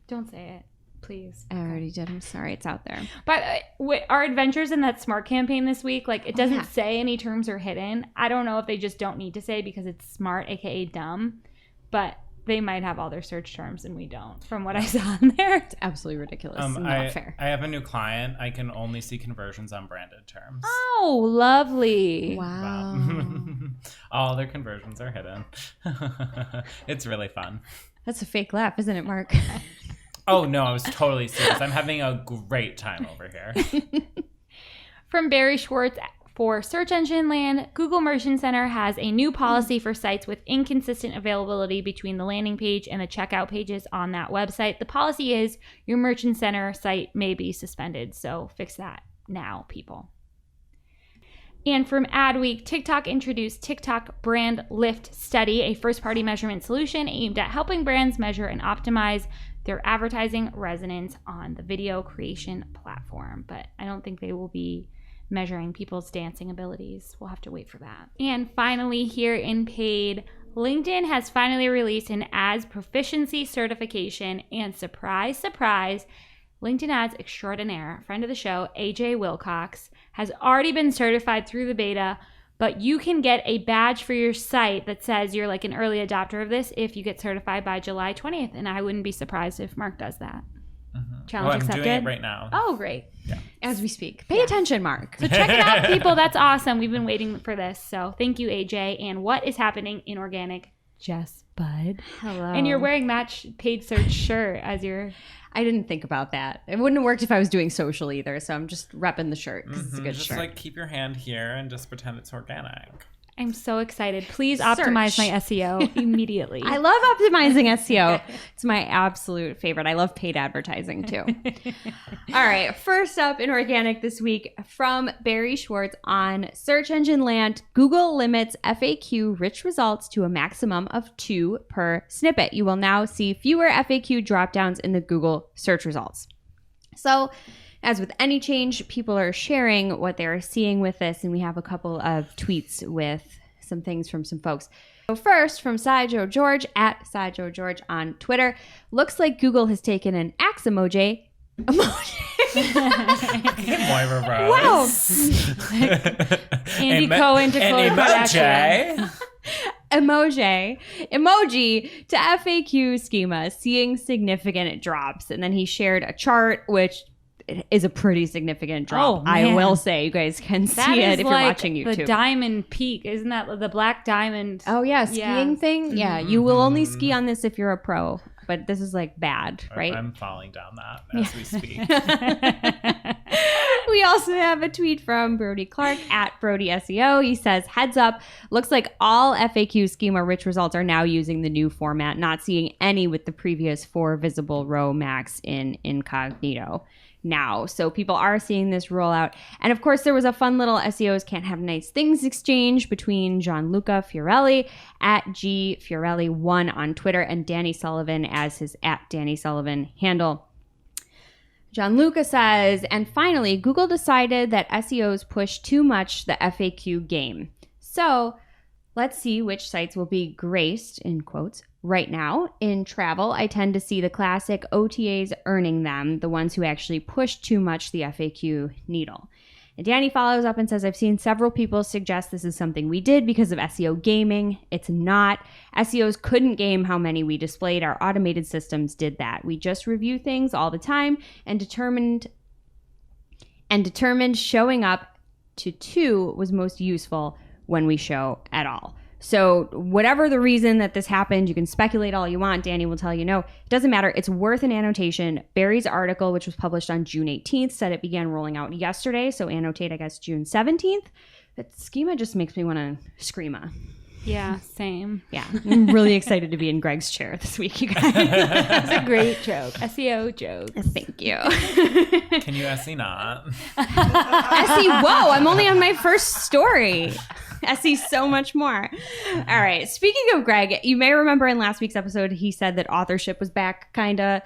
Don't say it, please. I already did. I'm sorry. It's out there. But our adventures in that smart campaign this week, like, it doesn't say any terms are hidden. I don't know if they just don't need to say because it's smart, aka dumb, but they might have all their search terms and we don't, from what I saw in there. It's absolutely ridiculous. Not fair. I have a new client. I can only see conversions on branded terms. Oh, lovely. Wow. All their conversions are hidden. It's really fun. That's a fake laugh, isn't it, Mark? Oh, no, I was totally serious. I'm having a great time over here. From Barry Schwartz for Search Engine Land, Google Merchant Center has a new policy for sites with inconsistent availability between the landing page and the checkout pages on that website. The policy is your Merchant Center site may be suspended, so fix that now, people. And from Adweek, TikTok introduced TikTok Brand Lift Study, a first-party measurement solution aimed at helping brands measure and optimize their advertising resonance on the video creation platform. But I don't think they will be measuring people's dancing abilities. We'll have to wait for that. And finally, here in paid, LinkedIn has finally released an ads proficiency certification, and surprise, surprise, LinkedIn ads extraordinaire, friend of the show, AJ Wilcox, has already been certified through the beta, but you can get a badge for your site that says you're like an early adopter of this if you get certified by July 20th, and I wouldn't be surprised if Mark does that. Challenge I'm accepted. doing it right now. Oh, great. As we speak. Pay attention, Mark. So check it out, people. That's awesome. We've been waiting for this. So thank you, AJ. And what is happening in organic? Jess Bud. Hello. And you're wearing match paid search shirt as your... I didn't think about that. It wouldn't have worked if I was doing social either, so I'm just repping the shirt because it's a good Just shirt. like keep your hand here and just pretend it's organic. I'm so excited. Please optimize my SEO immediately. I love optimizing SEO. It's my absolute favorite. I love paid advertising too. All right. First up in organic this week from Barry Schwartz on Search Engine Land, Google limits FAQ rich results to a maximum of 2 per snippet. You will now see fewer FAQ dropdowns in the Google search results. So, as with any change, people are sharing what they're seeing with this, and we have a couple of tweets with some things from some folks. So first, from Sideshow George at Sideshow George on Twitter, looks like Google has taken an axe emoji. Moira Rose. Wow. Andy Cohen to Khloe Kardashian. Emoji to FAQ schema, seeing significant drops. And then he shared a chart, which is a pretty significant drop. Oh, I man. will say. You guys can see it if you're watching YouTube. The diamond peak. Isn't that the black diamond? Oh, yeah. Skiing thing? Yeah. You will only ski on this if you're a pro. But this is like bad, right? I'm falling down that as we speak. We also have a tweet from Brody Clark at Brody SEO. He says, heads up, looks like all FAQ schema rich results are now using the new format, not seeing any with the previous 4 visible row max in incognito now. So people are seeing this roll out. And of course, there was a fun little SEOs can't have nice things exchange between Gianluca Fiorelli at G Fiorelli1 on Twitter and Danny Sullivan as his at Danny Sullivan handle. Gianluca says, and finally, Google decided that SEOs push too much the FAQ game. So let's see which sites will be graced, in quotes, right now. In travel, I tend to see the classic OTAs earning them, the ones who actually push too much the FAQ needle. And Danny follows up and says, I've seen several people suggest this is something we did because of SEO gaming. It's not. SEOs couldn't game how many we displayed. Our automated systems did that. We just review things all the time and determined showing up to 2 was most useful when we show at all. So whatever the reason that this happened, you can speculate all you want. Danny will tell you no. It doesn't matter. It's worth an annotation. Barry's article, which was published on June 18th, said it began rolling out yesterday. So annotate, I guess, June 17th. But schema just makes me want to screama. Yeah, same. Yeah. I'm really excited to be in Greg's chair this week, you guys. That's a great joke. SEO joke. Thank you. Can you SE not? SE, whoa, I'm only on my first story. SE so much more. All right. Speaking of Greg, you may remember in last week's episode, he said that authorship was back, kind of.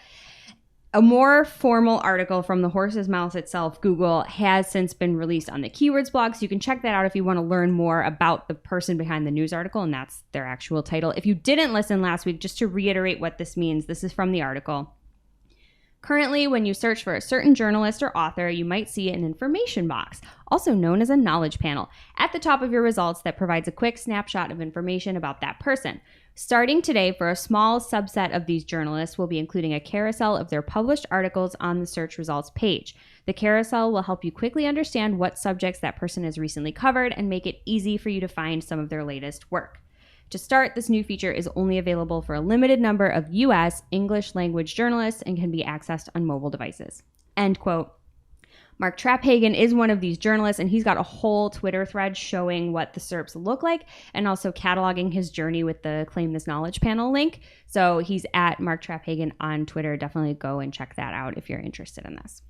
A more formal article from the horse's mouth itself, Google, has since been released on the Keywords blog. So you can check that out if you want to learn more about the person behind the news article, and that's their actual title. If you didn't listen last week, just to reiterate what this means, this is from the article. Currently, when you search for a certain journalist or author, you might see an information box, also known as a knowledge panel, at the top of your results that provides a quick snapshot of information about that person. Starting today, for a small subset of these journalists, we'll be including a carousel of their published articles on the search results page. The carousel will help you quickly understand what subjects that person has recently covered and make it easy for you to find some of their latest work. To start, this new feature is only available for a limited number of U.S. English language journalists and can be accessed on mobile devices. End quote. Mark Traphagen is one of these journalists, and he's got a whole Twitter thread showing what the SERPs look like and also cataloging his journey with the Claim This Knowledge panel link. So he's at Mark Traphagen on Twitter. Definitely go and check that out if you're interested in this.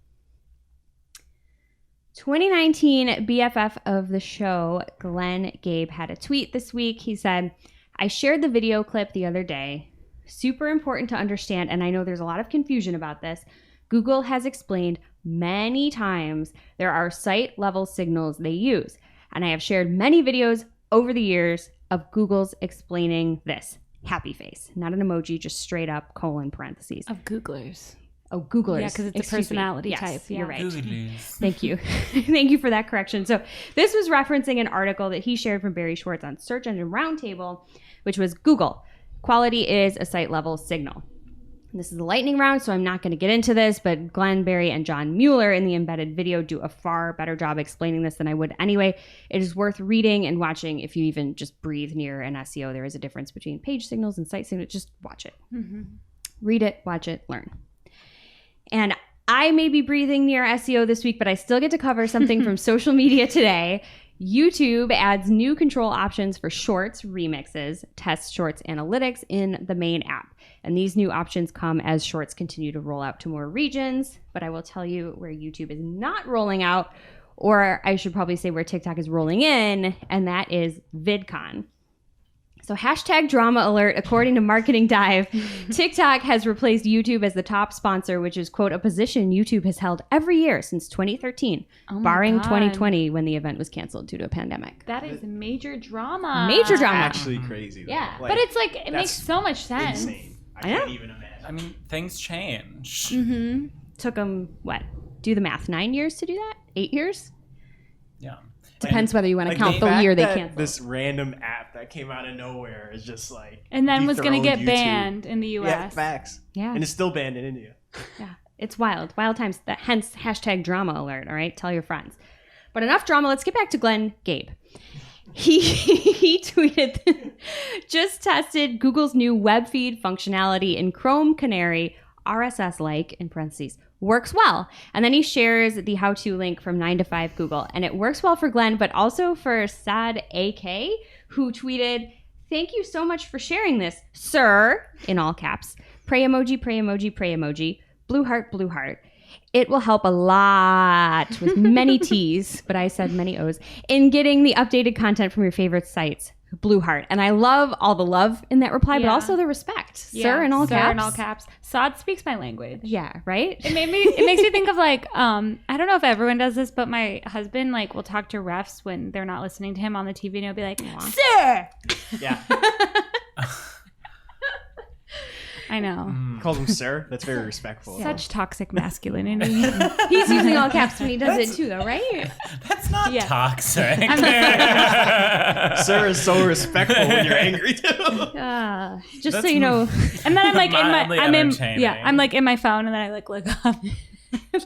2019 BFF of the show, Glenn Gabe, had a tweet this week. He said, I shared the video clip the other day. Super important to understand, and I know there's a lot of confusion about this. Google has explained many times there are site level signals they use, and I have shared many videos over the years of Google's explaining this. Happy face. Not an emoji, just straight up colon parentheses. Of Googlers. Oh, Googlers. Yeah, because it's Excuse a me. personality Yes, type. Yeah. You're right. Googlies. Thank you. Thank you for that correction. So this was referencing an article that he shared from Barry Schwartz on Search Engine Roundtable, which was Google. Quality is a site level signal. This is a lightning round, so I'm not going to get into this, but Glenn, Barry, and John Mueller in the embedded video do a far better job explaining this than I would anyway. It is worth reading and watching if you even just breathe near an SEO. There is a difference between page signals and site signals. Just watch it. Mm-hmm. Read it, watch it, learn. And I may be breathing near SEO this week, but I still get to cover something from social media today. YouTube adds new control options for shorts, remixes, test shorts analytics in the main app. And these new options come as shorts continue to roll out to more regions. But I will tell you where YouTube is not rolling out, or I should probably say where TikTok is rolling in, and that is VidCon. So hashtag drama alert, according to Marketing Dive, TikTok has replaced YouTube as the top sponsor, which is, quote, a position YouTube has held every year since 2013, barring 2020 when the event was canceled due to a pandemic. That is major drama. Major drama. Actually crazy. Though. Yeah. But it's like, it makes so much sense. Insane. I know. can't even imagine. I mean, things change. Mm-hmm. Took them, what? Do the math, 9 years to do that? 8 years? Yeah. Depends whether you want to Like, count the fact year they that canceled. This random app that came out of nowhere is just like And then was going to dethroned get YouTube. banned in the US. Yeah, facts. Yeah. And it's still banned in India. Yeah, it's wild. Wild times. Hence, hashtag drama alert, all right? Tell your friends. But enough drama. Let's get back to Glenn Gabe. He tweeted, just tested Google's new web feed functionality in Chrome Canary, RSS-like, in parentheses, works well. And then he shares the how-to link from 9 to 5 Google. And it works well for Glenn, but also for Sad AK, who tweeted, thank you so much for sharing this, sir, in all caps. Pray emoji, pray emoji, pray emoji. Blue heart, blue heart. It will help a lot with many T's, but I said many O's, in getting the updated content from your favorite sites. Blue heart. And I love all the love in that reply, but also the respect. Sir in all caps. Sir in all caps. Sod speaks my language. Yeah, right? It makes me think of like, I don't know if everyone does this, but my husband like will talk to refs when they're not listening to him on the TV and he'll be like, sir. Yeah. I know. Calls him sir. That's very respectful. Such toxic masculinity. He's using all caps when he does it too, though, right? That's not Yeah. toxic. Sir is so respectful when you're angry too. Just That's so you know. And then I'm like mildly entertaining. I'm like in my phone and then I like look up.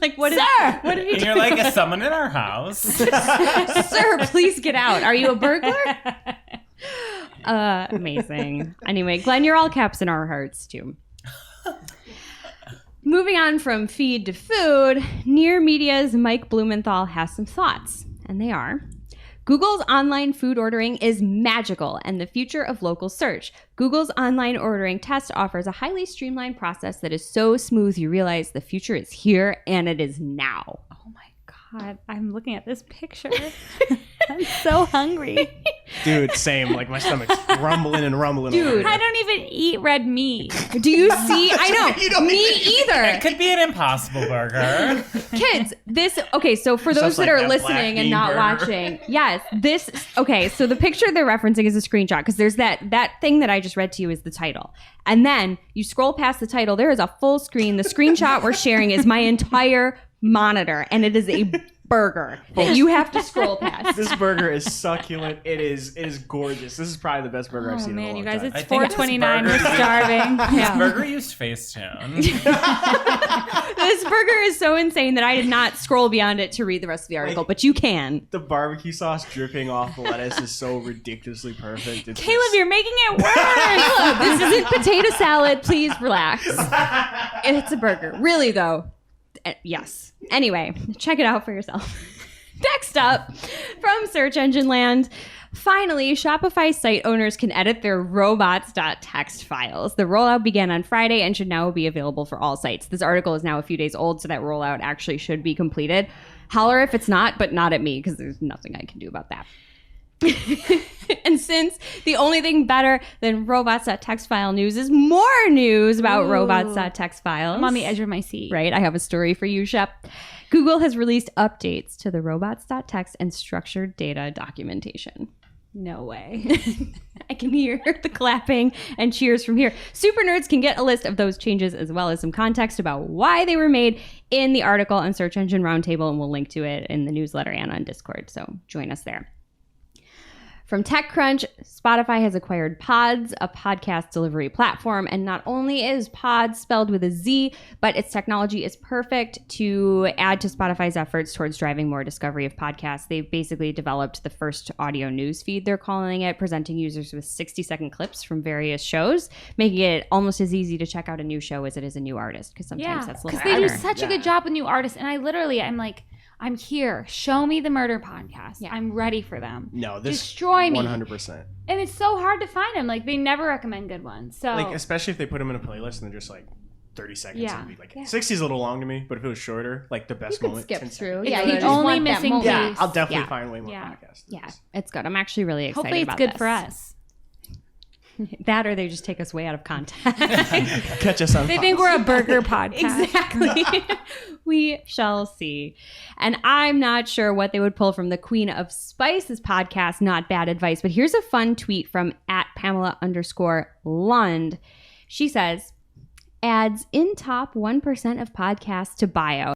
Like, what is what did he And do? you're like, is someone in our house? Sir, please get out. Are you a burglar? Amazing. Anyway, Glenn, you're all caps in our hearts, too. Moving on from feed to food, Near Media's Mike Blumenthal has some thoughts, and they are: Google's online food ordering is magical and the future of local search. Google's online ordering test offers a highly streamlined process that is so smooth you realize the future is here and it is now. Oh my God, I'm looking at this picture. I'm so hungry. Dude, same. Like my stomach's rumbling and rumbling. Dude, over here. I don't even eat red meat. Do you see? I know. You don't Me even- either. It could be an Impossible Burger. Kids, this, okay, so for those Stuff that like are that black listening and bean not burger. watching, yes, this, okay, so the picture they're referencing is a screenshot because there's that thing that I just read to you is the title. And then you scroll past the title, there is a full screen. The screenshot we're sharing is my entire monitor, and it is a burger that you have to scroll past. This burger is succulent. It is gorgeous. This is probably the best burger I've Oh seen in a man, long you guys, time. it's I think this 4:29. We're burger- starving. This burger used Facetune. This burger is so insane that I did not scroll beyond it to read the rest of the article, but you can. The barbecue sauce dripping off the lettuce is so ridiculously perfect. It's Caleb, just- you're making it worse. This isn't potato salad. Please relax. It's a burger. Really, though. Yes. Anyway, check it out for yourself. Next up, from Search Engine Land, finally, Shopify site owners can edit their robots.txt files. The rollout began on Friday and should now be available for all sites. This article is now a few days old, so that rollout actually should be completed. Holler if it's not, but not at me, because there's nothing I can do about that. And since the only thing better than robots.txt file news is more news about robots.txt files. I'm on the edge of my seat. Right, I have a story for you, Shep. Google has released updates to the robots.txt and structured data documentation. No way. I can hear the clapping and cheers from here. Super nerds can get a list of those changes as well as some context about why they were made in the article on Search Engine Roundtable, and we'll link to it in the newsletter and on Discord, so join us there. From TechCrunch, Spotify has acquired Pods, a podcast delivery platform, and not only is Pods spelled with a Z, but its technology is perfect to add to Spotify's efforts towards driving more discovery of podcasts. They've basically developed the first audio news feed, they're calling it, presenting users with 60-second clips from various shows, making it almost as easy to check out a new show as it is a new artist, because sometimes that's a little because they do harder. such a good job with new artists, and I'm like, I'm here. Show me the murder podcast. Yeah. I'm ready for them. No, this Destroy me. 100%. And it's so hard to find them. Like, they never recommend good ones. So, Like, especially if they put them in a playlist and they're just like 30 seconds. Yeah. It'd be like 60 is a little long to me, but if it was shorter, like the best You could moment, skip 10 through. seconds. Yeah, It's you the just only want that missing moment. piece. Yeah, I'll definitely Yeah. find way more Yeah. podcasts. Yeah, it's good. I'm actually really excited hopefully it's about good this. for us. That or they just take us way out of context. Catch us on They Fox. think we're a burger podcast. Exactly. We shall see. And I'm not sure what they would pull from the Queen of Spice's podcast, Not Bad Advice, but here's a fun tweet from @Pamela_Lund. She says, adds in top 1% of podcasts to bio.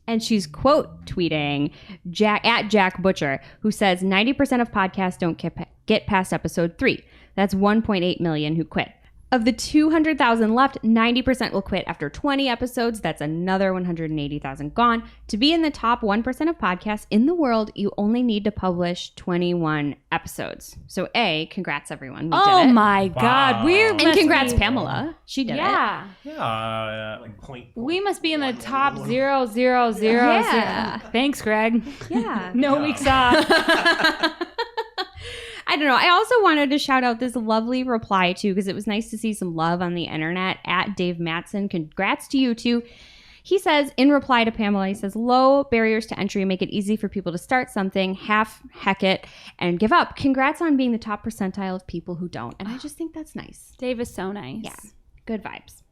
And she's quote tweeting Jack Butcher, who says 90% of podcasts don't get past episode 3. That's 1.8 million who quit. Of the 200,000 left, 90% will quit after 20 episodes. That's another 180,000 gone. To be in the top 1% of podcasts in the world, you only need to publish 21 episodes. So A, congrats everyone. We did it. My God. Wow. And congrats Pamela. She did it. Yeah. Yeah. Like point. We must be in the top 0.000. Yeah. Thanks, Greg. Yeah. No weeks off. I don't know. I also wanted to shout out this lovely reply too, because it was nice to see some love on the internet. @Dave Matson, congrats to you too. He says, in reply to Pamela, he says, low barriers to entry make it easy for people to start something, heck it, and give up. Congrats on being the top percentile of people who don't. And I just think that's nice. Dave is so nice. Yeah. Good vibes.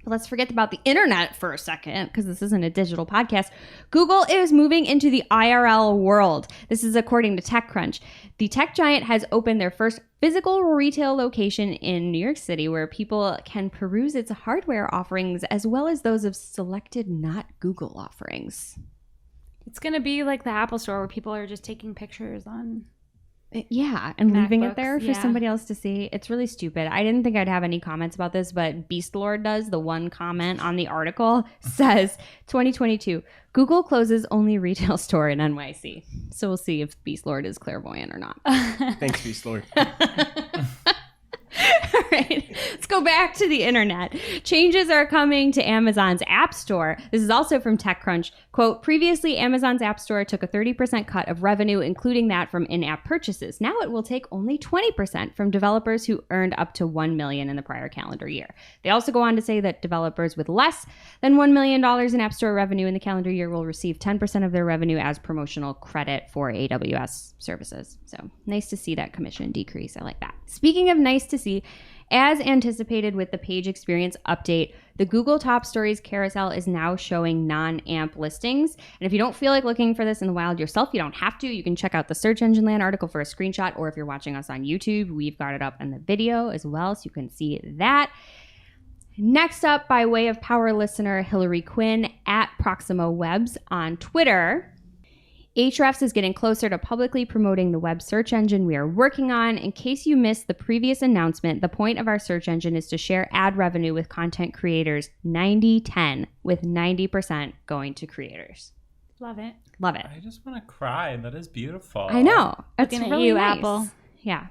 But let's forget about the internet for a second, because this isn't a digital podcast. Google is moving into the IRL world. This is according to TechCrunch. The tech giant has opened their first physical retail location in New York City, where people can peruse its hardware offerings as well as those of selected not Google offerings. It's going to be like the Apple Store where people are just taking pictures on. Yeah, and leaving it MacBooks, there for yeah. somebody else to see. It's really stupid. I didn't think I'd have any comments about this, but Beast Lord does. The one comment on the article says, 2022, Google closes only retail store in NYC. So we'll see if Beast Lord is clairvoyant or not. Thanks, Beast Lord. All right, let's go back to the internet. Changes are coming to Amazon's App Store. This is also from TechCrunch. Quote, previously, Amazon's App Store took a 30% cut of revenue, including that from in-app purchases. Now it will take only 20% from developers who earned up to $1 million in the prior calendar year. They also go on to say that developers with less than $1 million in App Store revenue in the calendar year will receive 10% of their revenue as promotional credit for AWS services. So nice to see that commission decrease. I like that. Speaking of nice to see, as anticipated with the page experience update, the Google Top Stories carousel is now showing non-AMP listings. And if you don't feel like looking for this in the wild yourself, you don't have to. You can check out the Search Engine Land article for a screenshot, or if you're watching us on YouTube, we've got it up in the video as well, so you can see that. Next up, by way of power listener Hillary Quinn @ProximaWebs on Twitter, Ahrefs is getting closer to publicly promoting the web search engine we are working on. In case you missed the previous announcement, the point of our search engine is to share ad revenue with content creators 90-10, with 90% going to creators. Love it. Love it. I just want to cry. That is beautiful. I know. It's Looking at really you, nice. Apple. Yeah.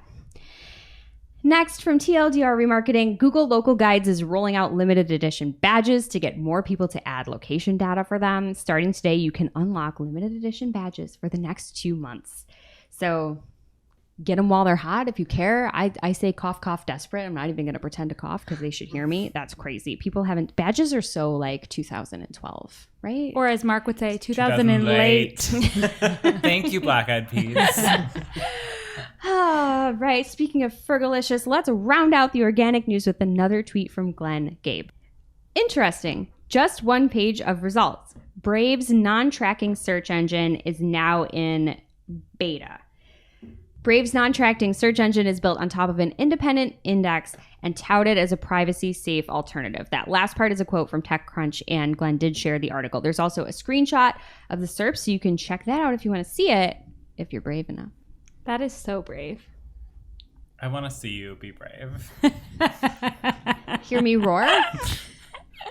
Next, from TLDR Remarketing, Google Local Guides is rolling out limited edition badges to get more people to add location data for them. Starting today, you can unlock limited edition badges for the next 2 months. So get them while they're hot if you care. I say cough, cough, desperate. I'm not even going to pretend to cough because they should hear me. That's crazy. People haven't, badges are so like 2012, right? Or as Mark would say, 2000 and late. Thank you, Black Eyed Peas. Right. Speaking of Fergalicious, let's round out the organic news with another tweet from Glenn Gabe. Interesting. Just one page of results. Brave's non-tracking search engine is now in beta. Brave's non-tracking search engine is built on top of an independent index and touted as a privacy-safe alternative. That last part is a quote from TechCrunch, and Glenn did share the article. There's also a screenshot of the SERP, so you can check that out if you want to see it, if you're brave enough. That is so brave. I want to see you be brave. Hear me roar?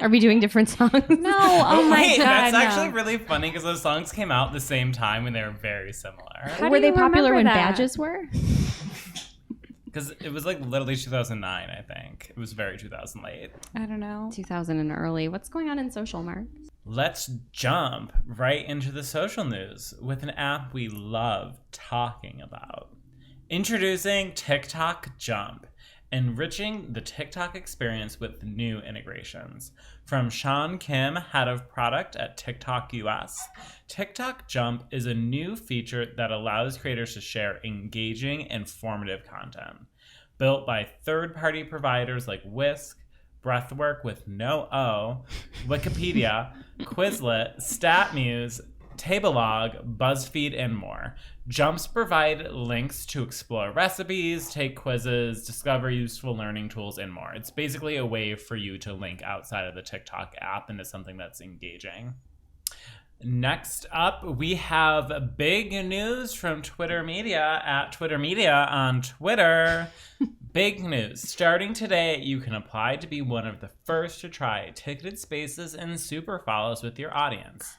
Are we doing different songs? No, oh my Wait, God, that's no. actually really funny because those songs came out at the same time and they were very similar. How Were do they you popular remember when that? badges were? Because it was like literally 2009, I think. It was very 2008. I don't know. 2000 and early. What's going on in social, Mark? Let's jump right into the social news with an app we love talking about. Introducing TikTok Jump, enriching the TikTok experience with new integrations. From Sean Kim, head of product at TikTok US, TikTok Jump is a new feature that allows creators to share engaging, informative content. Built by third-party providers like Whisk, Breathwork with no O, Wikipedia, Quizlet, StatMuse, Tablelog, BuzzFeed, and more. Jumps provide links to explore recipes, take quizzes, discover useful learning tools, and more. It's basically a way for you to link outside of the TikTok app into something that's engaging. Next up, we have big news from Twitter Media at Twitter Media on Twitter. Big news. Starting today, you can apply to be one of the first to try ticketed spaces and super follows with your audience.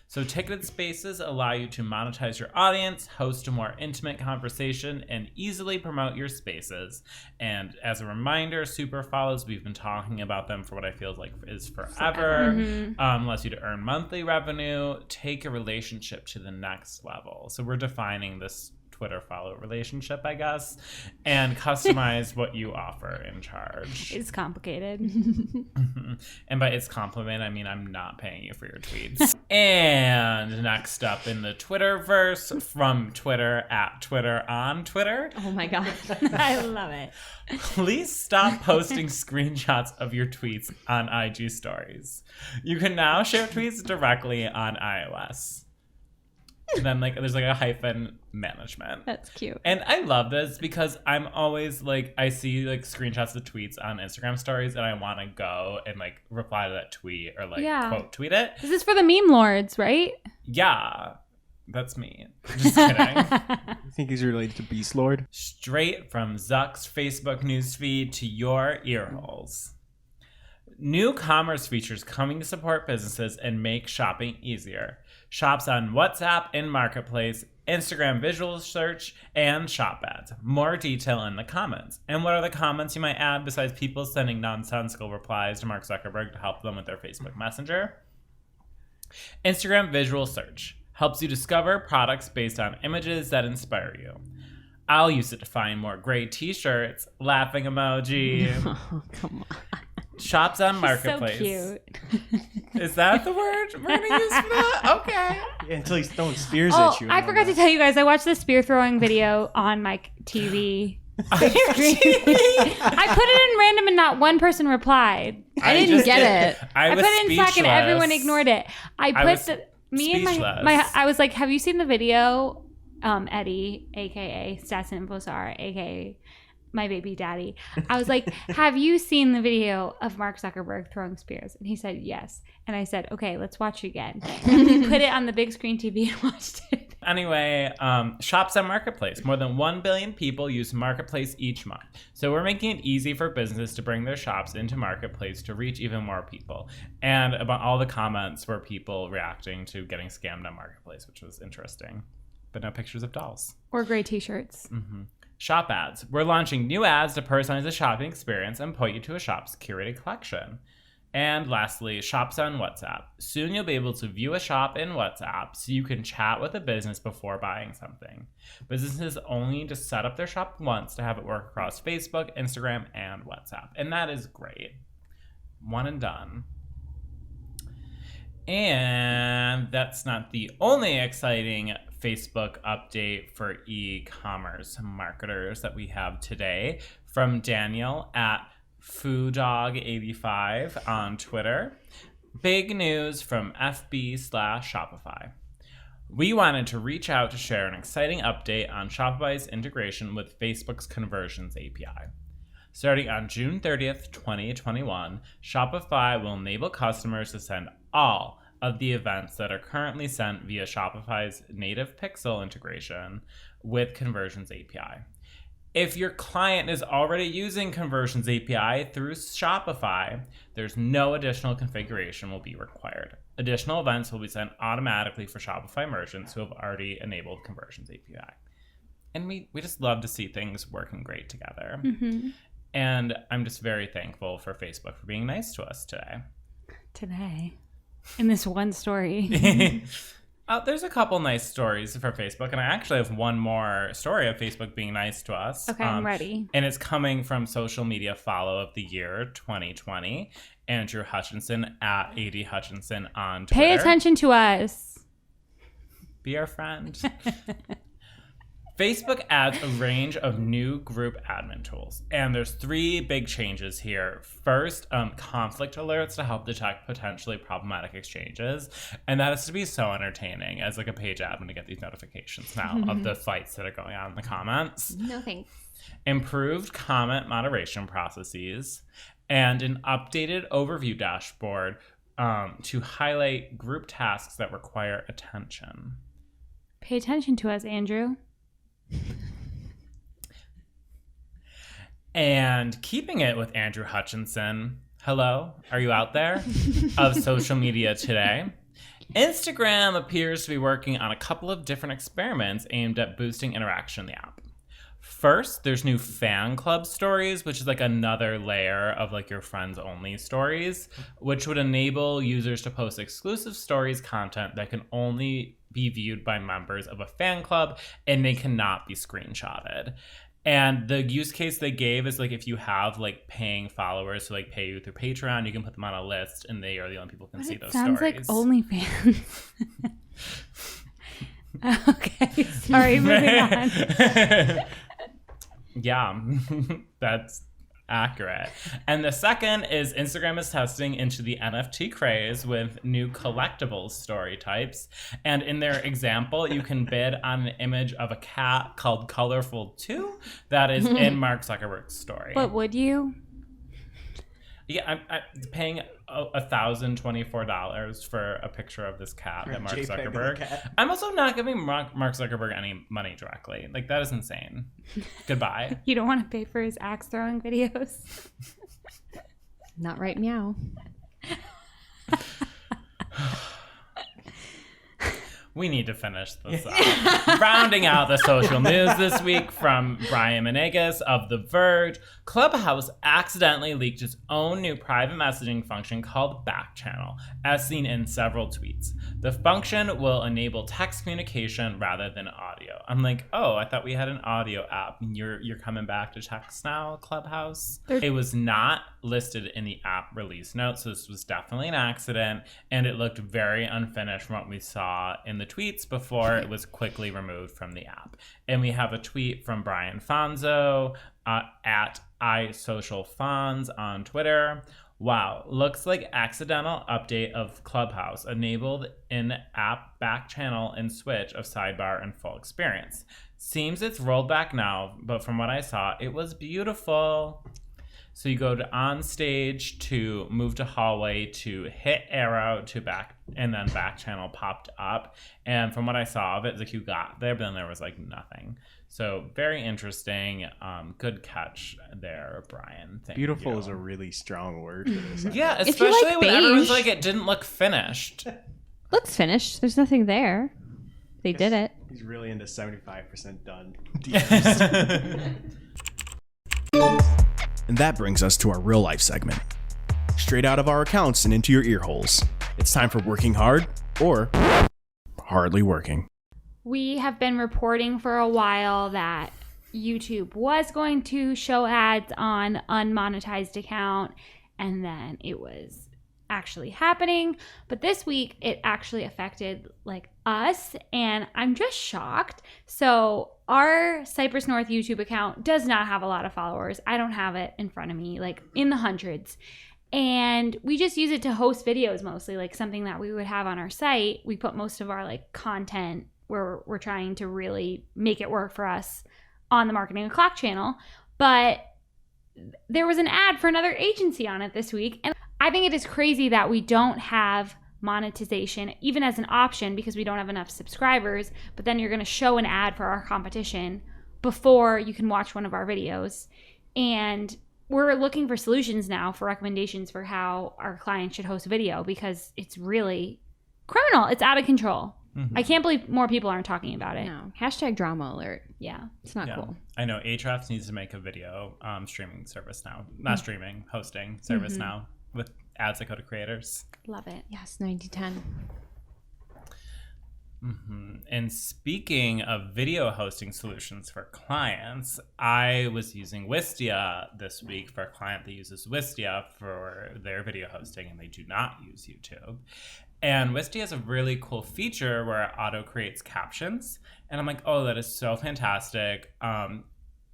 So ticketed spaces allow you to monetize your audience, host a more intimate conversation, and easily promote your spaces. And as a reminder, super follows, we've been talking about them for what I feel like is forever. Allows you to earn monthly revenue, take a relationship to the next level. So we're defining this Twitter follow relationship, I guess, and customize what you offer in charge. It's complicated. And by its compliment, I mean I'm not paying you for your tweets. And next up in the Twitterverse, from Twitter at Twitter on Twitter, Oh my God. I love it. please stop posting screenshots of your tweets on IG stories. You can now share tweets directly on iOS. And then there's a hyphen management. That's cute. And I love this because I'm always I see screenshots of tweets on Instagram stories and I want to go and reply to that tweet or quote tweet it. This is for the meme lords, right? Yeah, that's me. Just kidding. I think he's related to Beast Lord. Straight from Zuck's Facebook newsfeed to your earholes. New commerce features coming to support businesses and make shopping easier. Shops on WhatsApp and Marketplace, Instagram visual search, and shop ads. More detail in the comments. And what are the comments you might add besides people sending nonsensical replies to Mark Zuckerberg to help them with their Facebook Messenger? Instagram visual search helps you discover products based on images that inspire you. I'll use it to find more great t-shirts. Laughing emoji. Oh, come on. Shops on Marketplace. So cute. Is that the word we're going to use for that? Okay. Yeah, until he's throwing spears Oh, at you. I forgot to tell you guys, I watched the spear throwing video on my TV. I put it in random and not one person replied. I didn't get it. I I was put it in Slack and everyone ignored it. I was put me and my speechless. I was like, have you seen the video? Eddie, aka Stats and Infosar, aka my baby daddy. I was like, have you seen the video of Mark Zuckerberg throwing spears? And he said yes. And I said, okay, let's watch it again. And we put it on the big screen TV and watched it. Anyway, shops on Marketplace. More than 1 billion people use Marketplace each month. So we're making it easy for businesses to bring their shops into Marketplace to reach even more people. And about all the comments were people reacting to getting scammed on Marketplace, which was interesting. But no pictures of dolls. Or gray t-shirts. Mm-hmm. Shop ads. We're launching new ads to personalize the shopping experience and point you to a shop's curated collection. And lastly, shops on WhatsApp. Soon you'll be able to view a shop in WhatsApp so you can chat with a business before buying something. Businesses only need to set up their shop once to have it work across Facebook, Instagram, and WhatsApp. And that is great. One and done. And that's not the only exciting Facebook update for e-commerce marketers that we have today. From Daniel at Foodog85 on Twitter. Big news from FB/Shopify. we wanted to reach out to share an exciting update on Shopify's integration with Facebook's Conversions API. Starting on June 30th, 2021, Shopify will enable customers to send all of the events that are currently sent via Shopify's native Pixel integration with Conversions API. If your client is already using Conversions API through Shopify, there's no additional configuration will be required. Additional events will be sent automatically for Shopify merchants who have already enabled Conversions API. And we just love to see things working great together. Mm-hmm. And I'm just very thankful for Facebook for being nice to us Today. In this one story. There's a couple nice stories for Facebook, and I actually have one more story of Facebook being nice to us. Okay, I'm ready. And it's coming from social media follow of the year 2020, Andrew Hutchinson at AD Hutchinson on Twitter. Pay attention to us. Be our friend. Facebook adds a range of new group admin tools, and there's 3 big changes here. First, conflict alerts to help detect potentially problematic exchanges, and that is to be so entertaining as like a page admin to get these notifications now of the fights that are going on in the comments. No thanks. Improved comment moderation processes, and an updated overview dashboard to highlight group tasks that require attention. Pay attention to us, Andrew. And keeping it with Andrew Hutchinson, hello, are you out there? Of social media today. Instagram appears to be working on a couple of different experiments aimed at boosting interaction in the app. First, there's new fan club stories, which is like another layer of like your friends only stories, which would enable users to post exclusive stories content that can only be viewed by members of a fan club, and they cannot be screenshotted. And the use case they gave is like if you have like paying followers who like pay you through Patreon, you can put them on a list and they are the only people who can see those sounds stories. Sounds like OnlyFans. Okay, sorry, moving on. Yeah, that's accurate. And the second is Instagram is testing into the NFT craze with new collectibles story types. And in their example, you can bid on an image of a cat called Colorful 2 that is in Mark Zuckerberg's story. But would you? Yeah, I'm paying $1,024 for a picture of this cat that Mark Zuckerberg. I'm also not giving Mark Zuckerberg any money directly. Like, that is insane. Goodbye. You don't want to pay for his axe throwing videos? Not right meow. We need to finish this up. Rounding out the social news this week from Brian Menegas of The Verge, Clubhouse accidentally leaked its own new private messaging function called Back Channel, as seen in several tweets. The function will enable text communication rather than audio. I'm like, oh, I thought we had an audio app. You're coming back to text now, Clubhouse? It was not listed in the app release notes, so this was definitely an accident, and it looked very unfinished from what we saw in the tweets before it was quickly removed from the app. And we have a tweet from Brian Fonzo at iSocialFonz on Twitter. Wow, looks like accidental update of Clubhouse enabled in-app back channel and switch of sidebar and full experience. Seems it's rolled back now, but from what I saw, it was beautiful. So you go to on stage to move to hallway to hit arrow to back, and then back channel popped up. And from what I saw of it, like you got there, but then there was like nothing. So very interesting. Good catch there, Brian. Thank Beautiful you. Is a really strong word for this. Yeah, If you especially like when everyone's beige. like, it didn't look finished. Looks finished. There's nothing there. They did it. He's really into 75% done. DMs. And that brings us to our real life segment. Straight out of our accounts and into your ear holes. It's time for working hard or hardly working. We have been reporting for a while that YouTube was going to show ads on unmonetized account, and then it was actually happening. But this week it actually affected like us, and I'm just shocked. So our Cypress North YouTube account does not have a lot of followers. I don't have it in front of me, like in the hundreds. And we just use it to host videos mostly, like something that we would have on our site. We put most of our like content where we're trying to really make it work for us on the Marketing O'Clock channel. But there was an ad for another agency on it this week. And I think it is crazy that we don't have monetization even as an option because we don't have enough subscribers. But then you're going to show an ad for our competition before you can watch one of our videos. And we're looking for solutions now for recommendations for how our clients should host video because it's really criminal. It's out of control. Mm-hmm. I can't believe more people aren't talking about it. No. Hashtag drama alert. Yeah. It's not cool. I know Ahrefs needs to make a video streaming service now. Not streaming, hosting service now with ads that go to creators. Love it. Yes, 90-10. And speaking of video hosting solutions for clients, I was using Wistia this week for a client that uses Wistia for their video hosting, and they do not use YouTube. And Wistia has a really cool feature where it auto creates captions. And I'm like, oh, that is so fantastic.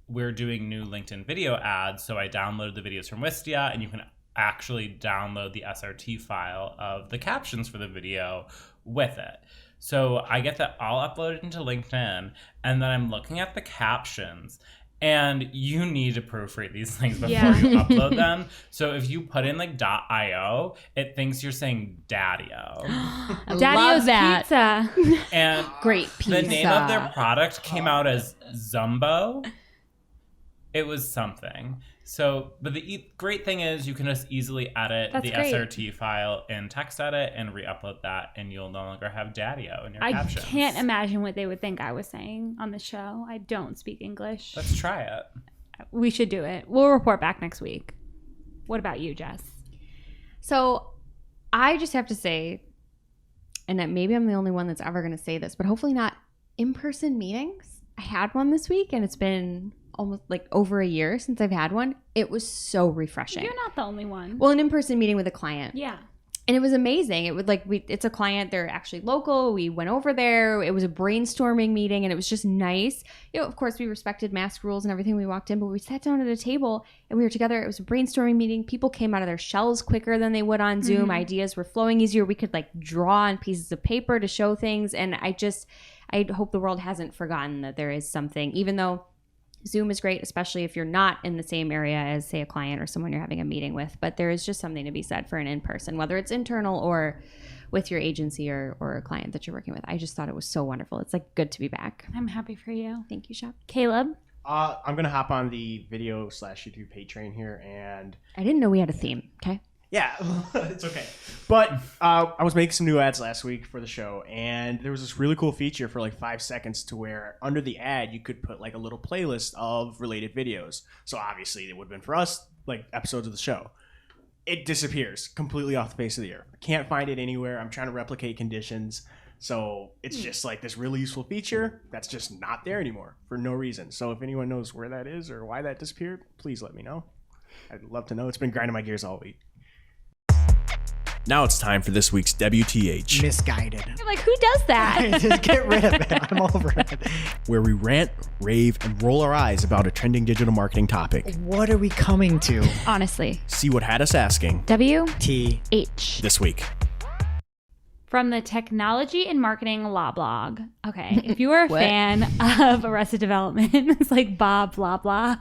We're doing new LinkedIn video ads. So I downloaded the videos from Wistia, and you can actually download the SRT file of the captions for the video with it. So I get that all uploaded into LinkedIn, and then I'm looking at the captions, and you need to proofread these things before you upload them. So if you put in like .io, it thinks you're saying Daddy-O. Daddy-O's pizza. And great pizza. The name of their product came out as Zumbo. It was something. So, but the great thing is you can just easily edit the SRT file in TextEdit and re-upload that, and you'll no longer have Daddy-O in your captions. I can't imagine what they would think I was saying on the show. I don't speak English. Let's try it. We should do it. We'll report back next week. What about you, Jess? So I just have to say, and that maybe I'm the only one that's ever going to say this, but hopefully not, in-person meetings. I had one this week, and it's been almost like over a year since I've had one. It was so refreshing. You're not the only one. Well, an in-person meeting with a client. Yeah. And it was amazing. It would it's a client, they're actually local. We went over there. It was a brainstorming meeting, and it was just nice. You know, of course, we respected mask rules and everything. We walked in, but we sat down at a table and we were together. It was a brainstorming meeting. People came out of their shells quicker than they would on Zoom. Ideas were flowing easier. We could like draw on pieces of paper to show things. And I hope the world hasn't forgotten that there is something, even though Zoom is great, especially if you're not in the same area as, say, a client or someone you're having a meeting with. But there is just something to be said for an in-person, whether it's internal or with your agency or a client that you're working with. I just thought it was so wonderful. It's like good to be back. I'm happy for you. Thank you, Shep. Caleb? I'm going to hop on the video/YouTube pay train here. And I didn't know we had a theme, okay? yeah, it's okay. But I was making some new ads last week for the show, and there was this really cool feature for like 5 seconds to where under the ad you could put like a little playlist of related videos. So obviously it would have been for us, like episodes of the show. It disappears completely off the face of the earth. I can't find it anywhere. I'm trying to replicate conditions. So it's just like this really useful feature that's just not there anymore for no reason. So if anyone knows where that is or why that disappeared, please let me know. I'd love to know. It's been grinding my gears all week. Now it's time for this week's WTH. Misguided. You're like, who does that? Just get rid of it. I'm over it. Where we rant, rave, and roll our eyes about a trending digital marketing topic. What are we coming to? Honestly. See what had us asking WTH. this week. From the Technology and Marketing Law blog. Okay, if you are a fan of Arrested Development, it's like Bob blah blah.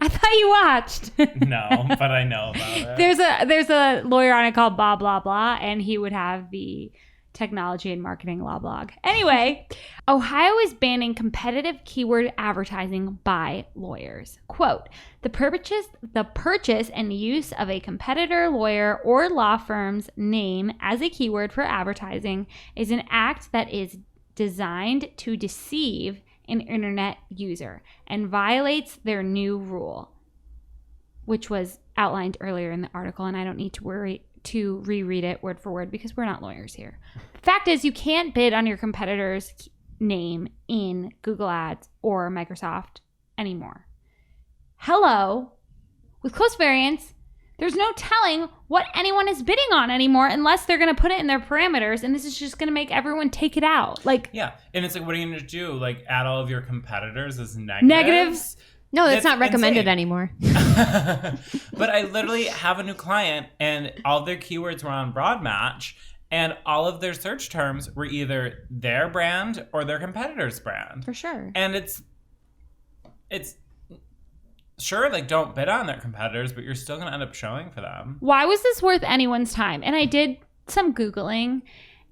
I thought you watched. No, but I know about it. There's a lawyer on it called Bob blah blah, and he would have the Technology and Marketing Law blog. Anyway, Ohio is banning competitive keyword advertising by lawyers. Quote, the purchase and use of a competitor, lawyer, or law firm's name as a keyword for advertising is an act that is designed to deceive an internet user and violates their new rule, which was outlined earlier in the article, and I don't need to reread it word for word because we're not lawyers here. The fact is, you can't bid on your competitor's name in Google Ads or Microsoft anymore. Hello, with close variants, there's no telling what anyone is bidding on anymore unless they're going to put it in their parameters, and this is just going to make everyone take it out. Like, yeah, and it's like, what are you going to do? Like, add all of your competitors as negatives? No, that's not recommended insane. anymore. But I literally have a new client and all their keywords were on Broad Match and all of their search terms were either their brand or their competitor's brand. For sure. And it's sure, like, don't bid on their competitors, but you're still going to end up showing for them. Why was this worth anyone's time? And I did some Googling,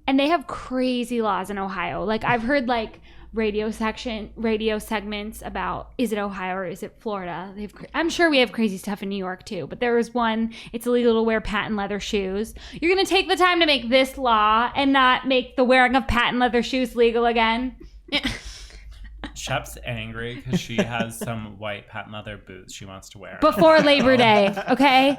and they have crazy laws in Ohio. Like, I've heard, like, radio segments about, is it Ohio or is it Florida? I'm sure we have crazy stuff in New York, too. But there was one, it's illegal to wear patent leather shoes. You're going to take the time to make this law and not make the wearing of patent leather shoes legal again? Shep's angry because she has some white patent leather boots she wants to wear. Before Labor Day, okay?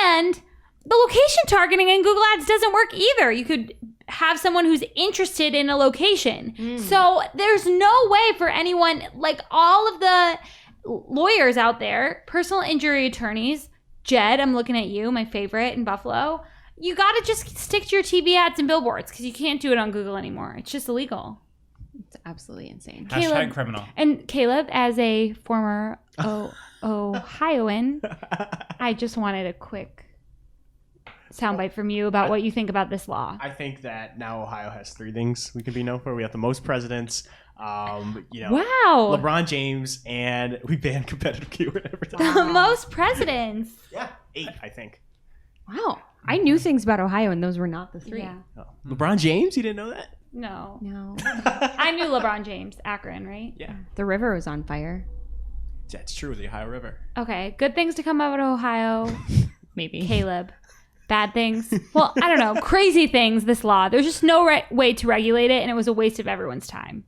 And the location targeting in Google Ads doesn't work either. You could have someone who's interested in a location. So there's no way for anyone, like all of the lawyers out there, personal injury attorneys, Jed, I'm looking at you, my favorite in Buffalo. You got to just stick to your TV ads and billboards because you can't do it on Google anymore. It's just illegal. It's absolutely insane. Hashtag criminal. And Caleb, as a former Ohioan, I just wanted a quick soundbite from you about what you think about this law. I think that now Ohio has 3 things we can be known for. We have the most presidents, Wow. LeBron James, and we ban competitive keyword advertising. The most presidents. Yeah, 8, I think. Wow. I knew things about Ohio, and those were not the 3. Yeah. Oh. LeBron James? You didn't know that? No. No. I knew LeBron James, Akron, right? Yeah. The river was on fire. That's true, the Ohio River. Okay, good things to come out of Ohio. Maybe. Caleb. Bad things. Well, I don't know. Crazy things, this law. There's just no right way to regulate it, and it was a waste of everyone's time.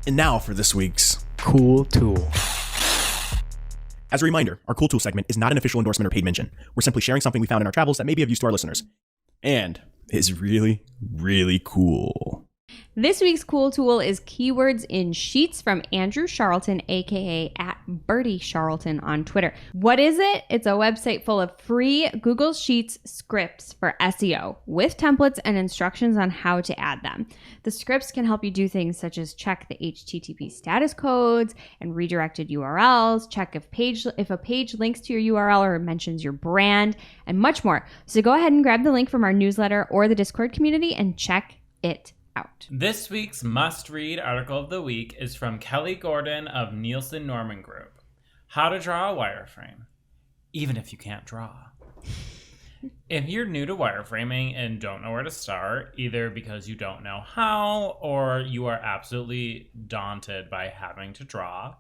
And now for this week's Cool tool. As a reminder, our Cool Tool segment is not an official endorsement or paid mention. We're simply sharing something we found in our travels that may be of use to our listeners. And is really, really cool. This week's cool tool is Keywords in Sheets from Andrew Charlton, aka @BirdieCharlton on Twitter. What is it? It's a website full of free Google Sheets scripts for SEO with templates and instructions on how to add them. The scripts can help you do things such as check the HTTP status codes and redirected URLs, check if a page links to your URL or mentions your brand, and much more. So go ahead and grab the link from our newsletter or the Discord community and check it out. This week's must-read article of the week is from Kelly Gordon of Nielsen Norman Group. How to draw a wireframe, even if you can't draw. If you're new to wireframing and don't know where to start, either because you don't know how or you are absolutely daunted by having to draw,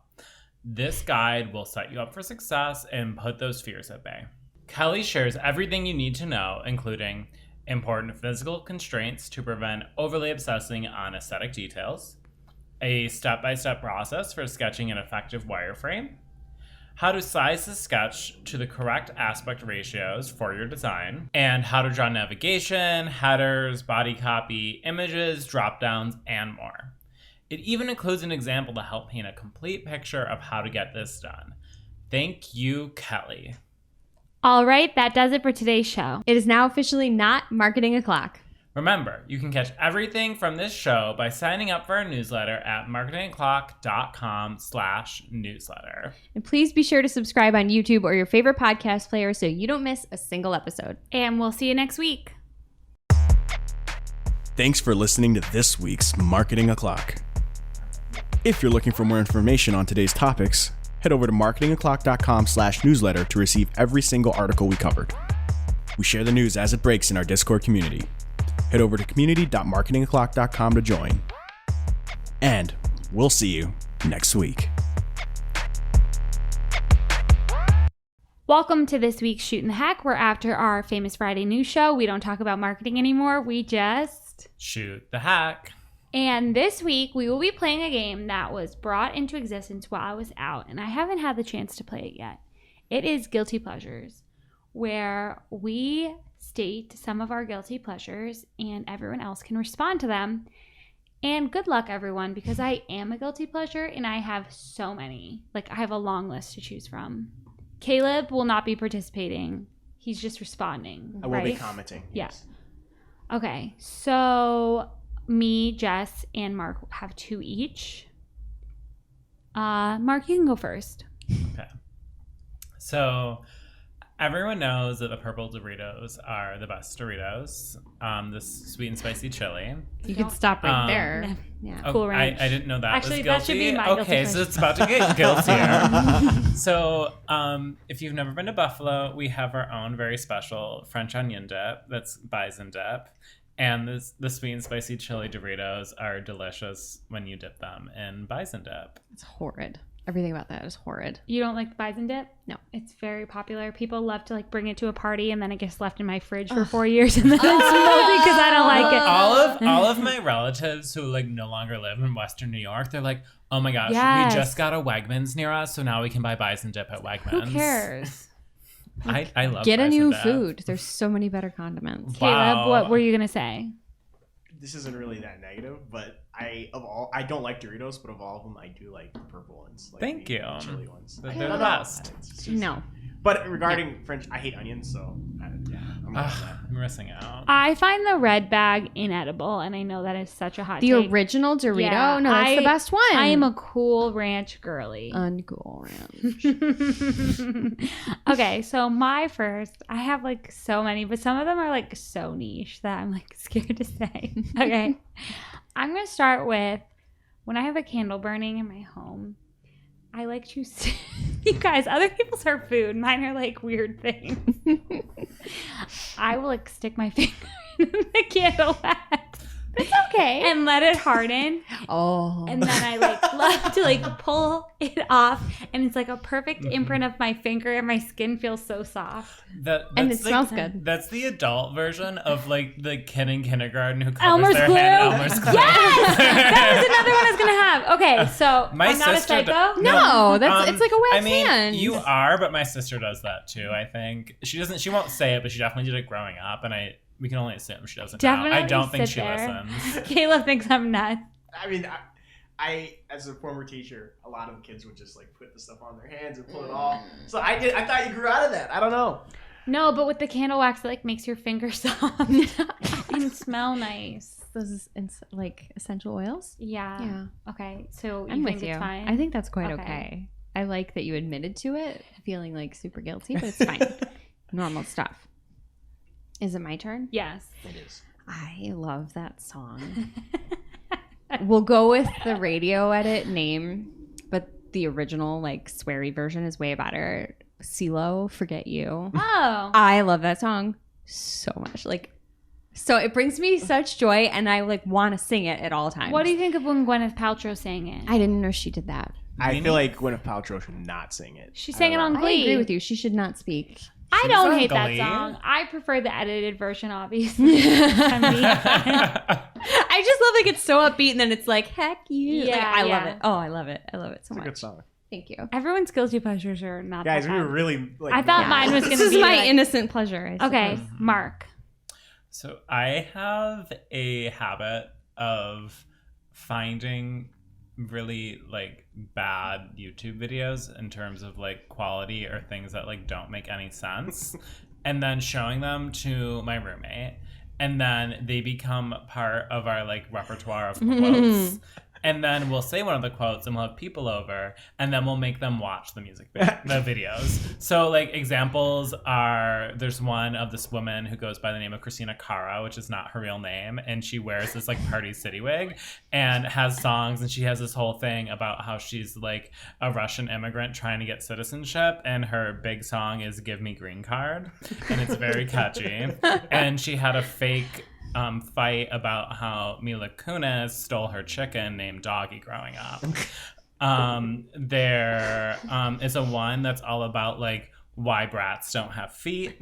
this guide will set you up for success and put those fears at bay. Kelly shares everything you need to know, including important physical constraints to prevent overly obsessing on aesthetic details, a step-by-step process for sketching an effective wireframe, how to size the sketch to the correct aspect ratios for your design, and how to draw navigation, headers, body copy, images, drop-downs, and more. It even includes an example to help paint a complete picture of how to get this done. Thank you, Kelly. All right, that does it for today's show. It is now officially not Marketing O'Clock. Remember, you can catch everything from this show by signing up for our newsletter at marketingoclock.com/newsletter. And please be sure to subscribe on YouTube or your favorite podcast player so you don't miss a single episode. And we'll see you next week. Thanks for listening to this week's Marketing O'Clock. If you're looking for more information on today's topics, head over to marketingoclock.com/newsletter to receive every single article we covered. We share the news as it breaks in our Discord community. Head over to community.marketingoclock.com to join. And we'll see you next week. Welcome to this week's Shootin the Heck, where after our famous Friday news show, we don't talk about marketing anymore. We just shoot the heck. And this week, we will be playing a game that was brought into existence while I was out, and I haven't had the chance to play it yet. It is Guilty Pleasures, where we state some of our guilty pleasures, and everyone else can respond to them. And good luck, everyone, because I am a guilty pleasure, and I have so many. Like, I have a long list to choose from. Caleb will not be participating. He's just responding, I will right? be commenting. Yes. Yeah. Okay, so me, Jess, and Mark have 2 each. Mark, you can go first. Okay. So everyone knows that the purple Doritos are the best Doritos. The sweet and spicy chili. You could stop right there. Yeah. Oh, Cool I Ranch. didn't know that Actually, was that should guilty. be my guilty Okay, so pleasure. it's about to get guiltier. So, if you've never been to Buffalo, we have our own very special French onion dip. That's bison dip. And the sweet and spicy chili Doritos are delicious when you dip them in bison dip. It's horrid. Everything about that is horrid. You don't like the bison dip? No. It's very popular. People love to like bring it to a party and then it gets left in my fridge for 4 years and then it's moldy because I don't like it. All of my relatives who like no longer live in Western New York, they're like, oh my gosh, Yes. we just got a Wegmans near us, so now we can buy bison dip at Wegmans. Who cares? I love Get a bison new dip. food. There's so many better condiments. Wow. Caleb, what were you going to say? This isn't really that negative, but I don't like Doritos, but of all of them, I do like the purple ones. Like Thank the you. chili ones. They're I the don't know. best. It's just- No. But regarding French, I hate onions, so yeah, I'm on that. I'm missing out. I find the red bag inedible, and I know that is such a hot The take. original Dorito? Yeah, No, that's the best one. I am a Cool Ranch girly. Uncool Ranch. Okay, so my first, I have like so many, but some of them are like so niche that I'm like scared to say. Okay, I'm gonna start with when I have a candle burning in my home. I like to you guys, other people's are food. Mine are like weird things. I will like stick my finger in the candle wax. It's okay. And let it harden. Oh. And then I like love to like pull it off, and it's like a perfect imprint of my finger, and my skin feels so soft. And it smells good. That's the adult version of like the kid in kindergarten who covers Elmer's their glue. head in Elmer's glue. Yes, that was another one I was gonna have. Okay, so My I'm not a sister psycho. No, that's it's like a wax I mean, hand. you are, but my sister does that too. I think she doesn't. She won't say it, but she definitely did it growing up, and we can only assume she doesn't. Definitely now. I don't think sit she there. listens. Caleb thinks I'm nuts. I mean, I as a former teacher, a lot of kids would just like put the stuff on their hands and pull it off. So I thought you grew out of that. I don't know. No, but with the candle wax, it like makes your finger soft and smell nice. Those like essential oils? Yeah. Yeah. Okay, so I'm you with think you. it's fine? I think that's quite Okay. okay. I like that you admitted to it, feeling like super guilty, but it's fine. Normal stuff. Is it my turn? Yes. It is. I love that song. We'll go with the radio edit name, but the original like sweary version is way better. CeeLo, Forget You. Oh. I love that song so much. So it brings me such joy, and I like want to sing it at all times. What do you think of when Gwyneth Paltrow sang it? I didn't know she did that. I feel like Gwyneth Paltrow should not sing it. She sang it on I Glee. agree with you. She should not speak. I She's don't on hate that Glee. song. I prefer the edited version, obviously. I mean, I just love like it's so upbeat, and then it's like heck you. Yeah, I love yeah. it. Oh, I love it. I love it so It's a much. good song. Thank you. everyone's guilty pleasures are not Guys, that we were bad. really like. I thought mine was This gonna is be my like- innocent pleasure. I Okay, suppose. Mark. So I have a habit of finding really like bad YouTube videos in terms of like quality or things that like don't make any sense and then showing them to my roommate, and then they become part of our like repertoire of quotes. And then we'll say one of the quotes and we'll have people over, and then we'll make them watch the the videos. So like examples are, there's one of this woman who goes by the name of Christina Cara, which is not her real name. And she wears this like Party City wig and has songs. And she has this whole thing about how she's like a Russian immigrant trying to get citizenship. And her big song is Give Me Green Card. And it's very catchy. And she had a fake fight about how Mila Kunis stole her chicken named Doggy growing up. There is a one that's all about like why brats don't have feet.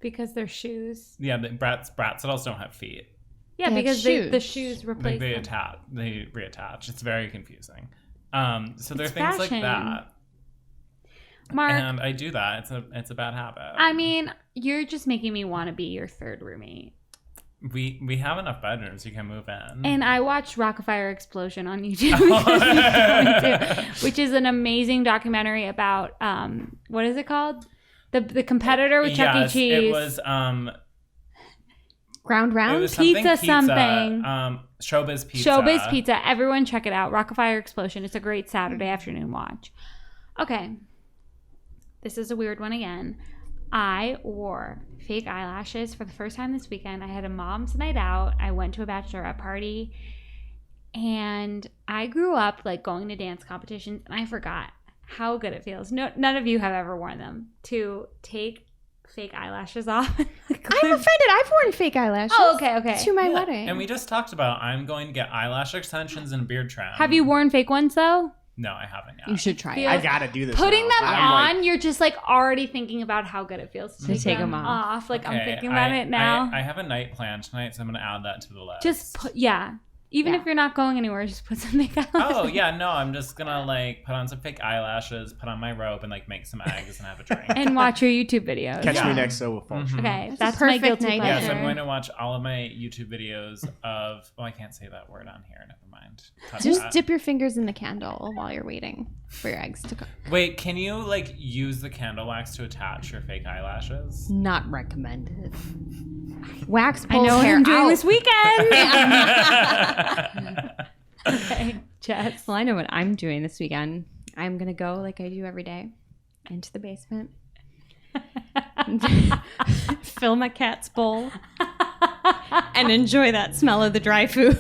Because they're shoes. Yeah, the brats adults don't have feet. Yeah, They have because shoes. the shoes replace They them. they reattach. It's very confusing. So there are It's things fashion. like that. Mark, And I do that. It's a bad habit. I mean, you're just making me want to be your third roommate. We have enough bedrooms. You can move in. And I watched Rockafire Explosion on YouTube, because he's going to, which is an amazing documentary about what is it called? The competitor with Chuck E. Yes, Cheese. it was Ground It round? was something something. Showbiz Pizza. Showbiz Pizza. Everyone check it out. Rockafire Explosion. It's a great Saturday afternoon watch. Okay. This is a weird one again. I wore fake eyelashes for the first time this weekend. I had a mom's night out. I went to a bachelorette party. And I grew up like going to dance competitions, and I forgot how good it feels. No, none of you have ever worn them, to take fake eyelashes off. I'm offended. I've worn fake eyelashes. Oh, okay. To my Yeah, wedding. and we just talked about I'm going to get eyelash extensions and beard trim. Have you worn fake ones though? No, I haven't yet. You should try Feel- it. I gotta do this. Putting now. them I'm on, you're just like already thinking about how good it feels to take them off. Like I'm Okay, thinking about it now. I have a night plan tonight, so I'm going to add that to the list. Just put, even if you're not going anywhere, just put some fake eyelashes. Oh, yeah, no, I'm just going to like put on some fake eyelashes, put on my robe, and like make some eggs and have a drink. And watch your YouTube videos. Catch Yeah. me next so fall. Mhm. Okay, That's that's a my perfect guilty night. Yeah, pleasure. so I'm going to watch all of my YouTube videos of, I can't say that word on here. Never mind. Cut Just that. dip your fingers in the candle while you're waiting for your eggs to cook. Wait, can you like use the candle wax to attach your fake eyelashes? Not recommended. Wax I pulls know what hair I'm doing out. this weekend. Okay, Jess. Well, I know what I'm doing this weekend. I'm going to go, like I do every day, into the basement. Fill my cat's bowl. And enjoy that smell of the dry food.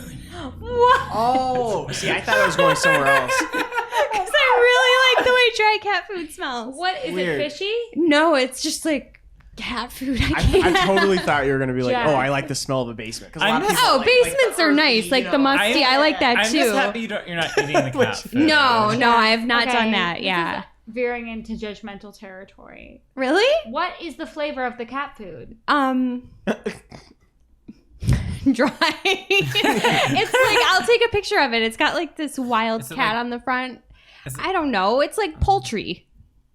What? Oh, see, I thought I was going somewhere else. Because I really like the way dry cat food smells. What is Weird. it? Fishy? No, it's just like cat food. I I can't. totally thought you were gonna be like, Jack. oh, I like the smell of the basement. 'Cause a I'm lot of just- people Oh, like basements the are earthy, nice. Like you the know. musty. I like that I'm too. just happy you're not eating the cat food. No, I have not Okay, done that. this Yeah. is veering into judgmental territory. Really? What is the flavor of the cat food? Dry. It's like, I'll take a picture of it. It's got like this wild Is it cat like- on the front. Is it- I don't know. It's like poultry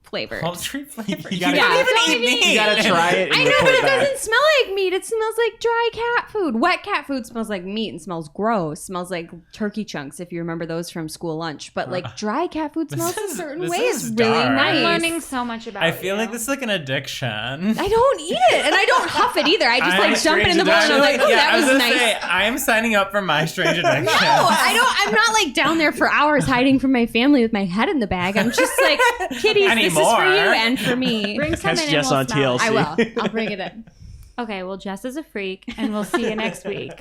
flavored. Poultry flavor. You gotta- don't Yeah. even That's eat what I mean. meat. You gotta try it. And I know, report but it back. doesn't smell like meat. It smells like dry cat food. Wet cat food smells like meat and smells gross. Smells like turkey chunks, if you remember those from school lunch. But like dry cat food smells a certain this way. is It's really dark. nice. I'm learning so much about I feel you. like this is like an addiction. I don't eat it, and I don't huff it either. I just like dump it in the bowl, and I'm like, oh, that was nice. I am signing up for my strange addiction. No, I don't. I'm not like down there for hours hiding from my family with my head in the bag. I'm just like, kiddies, this is for Anymore. you and for me. Bring some Catch in Jess and we'll on smell it. TLC. I will. I'll bring it in. Okay, well, Jess is a freak, and we'll see you next week.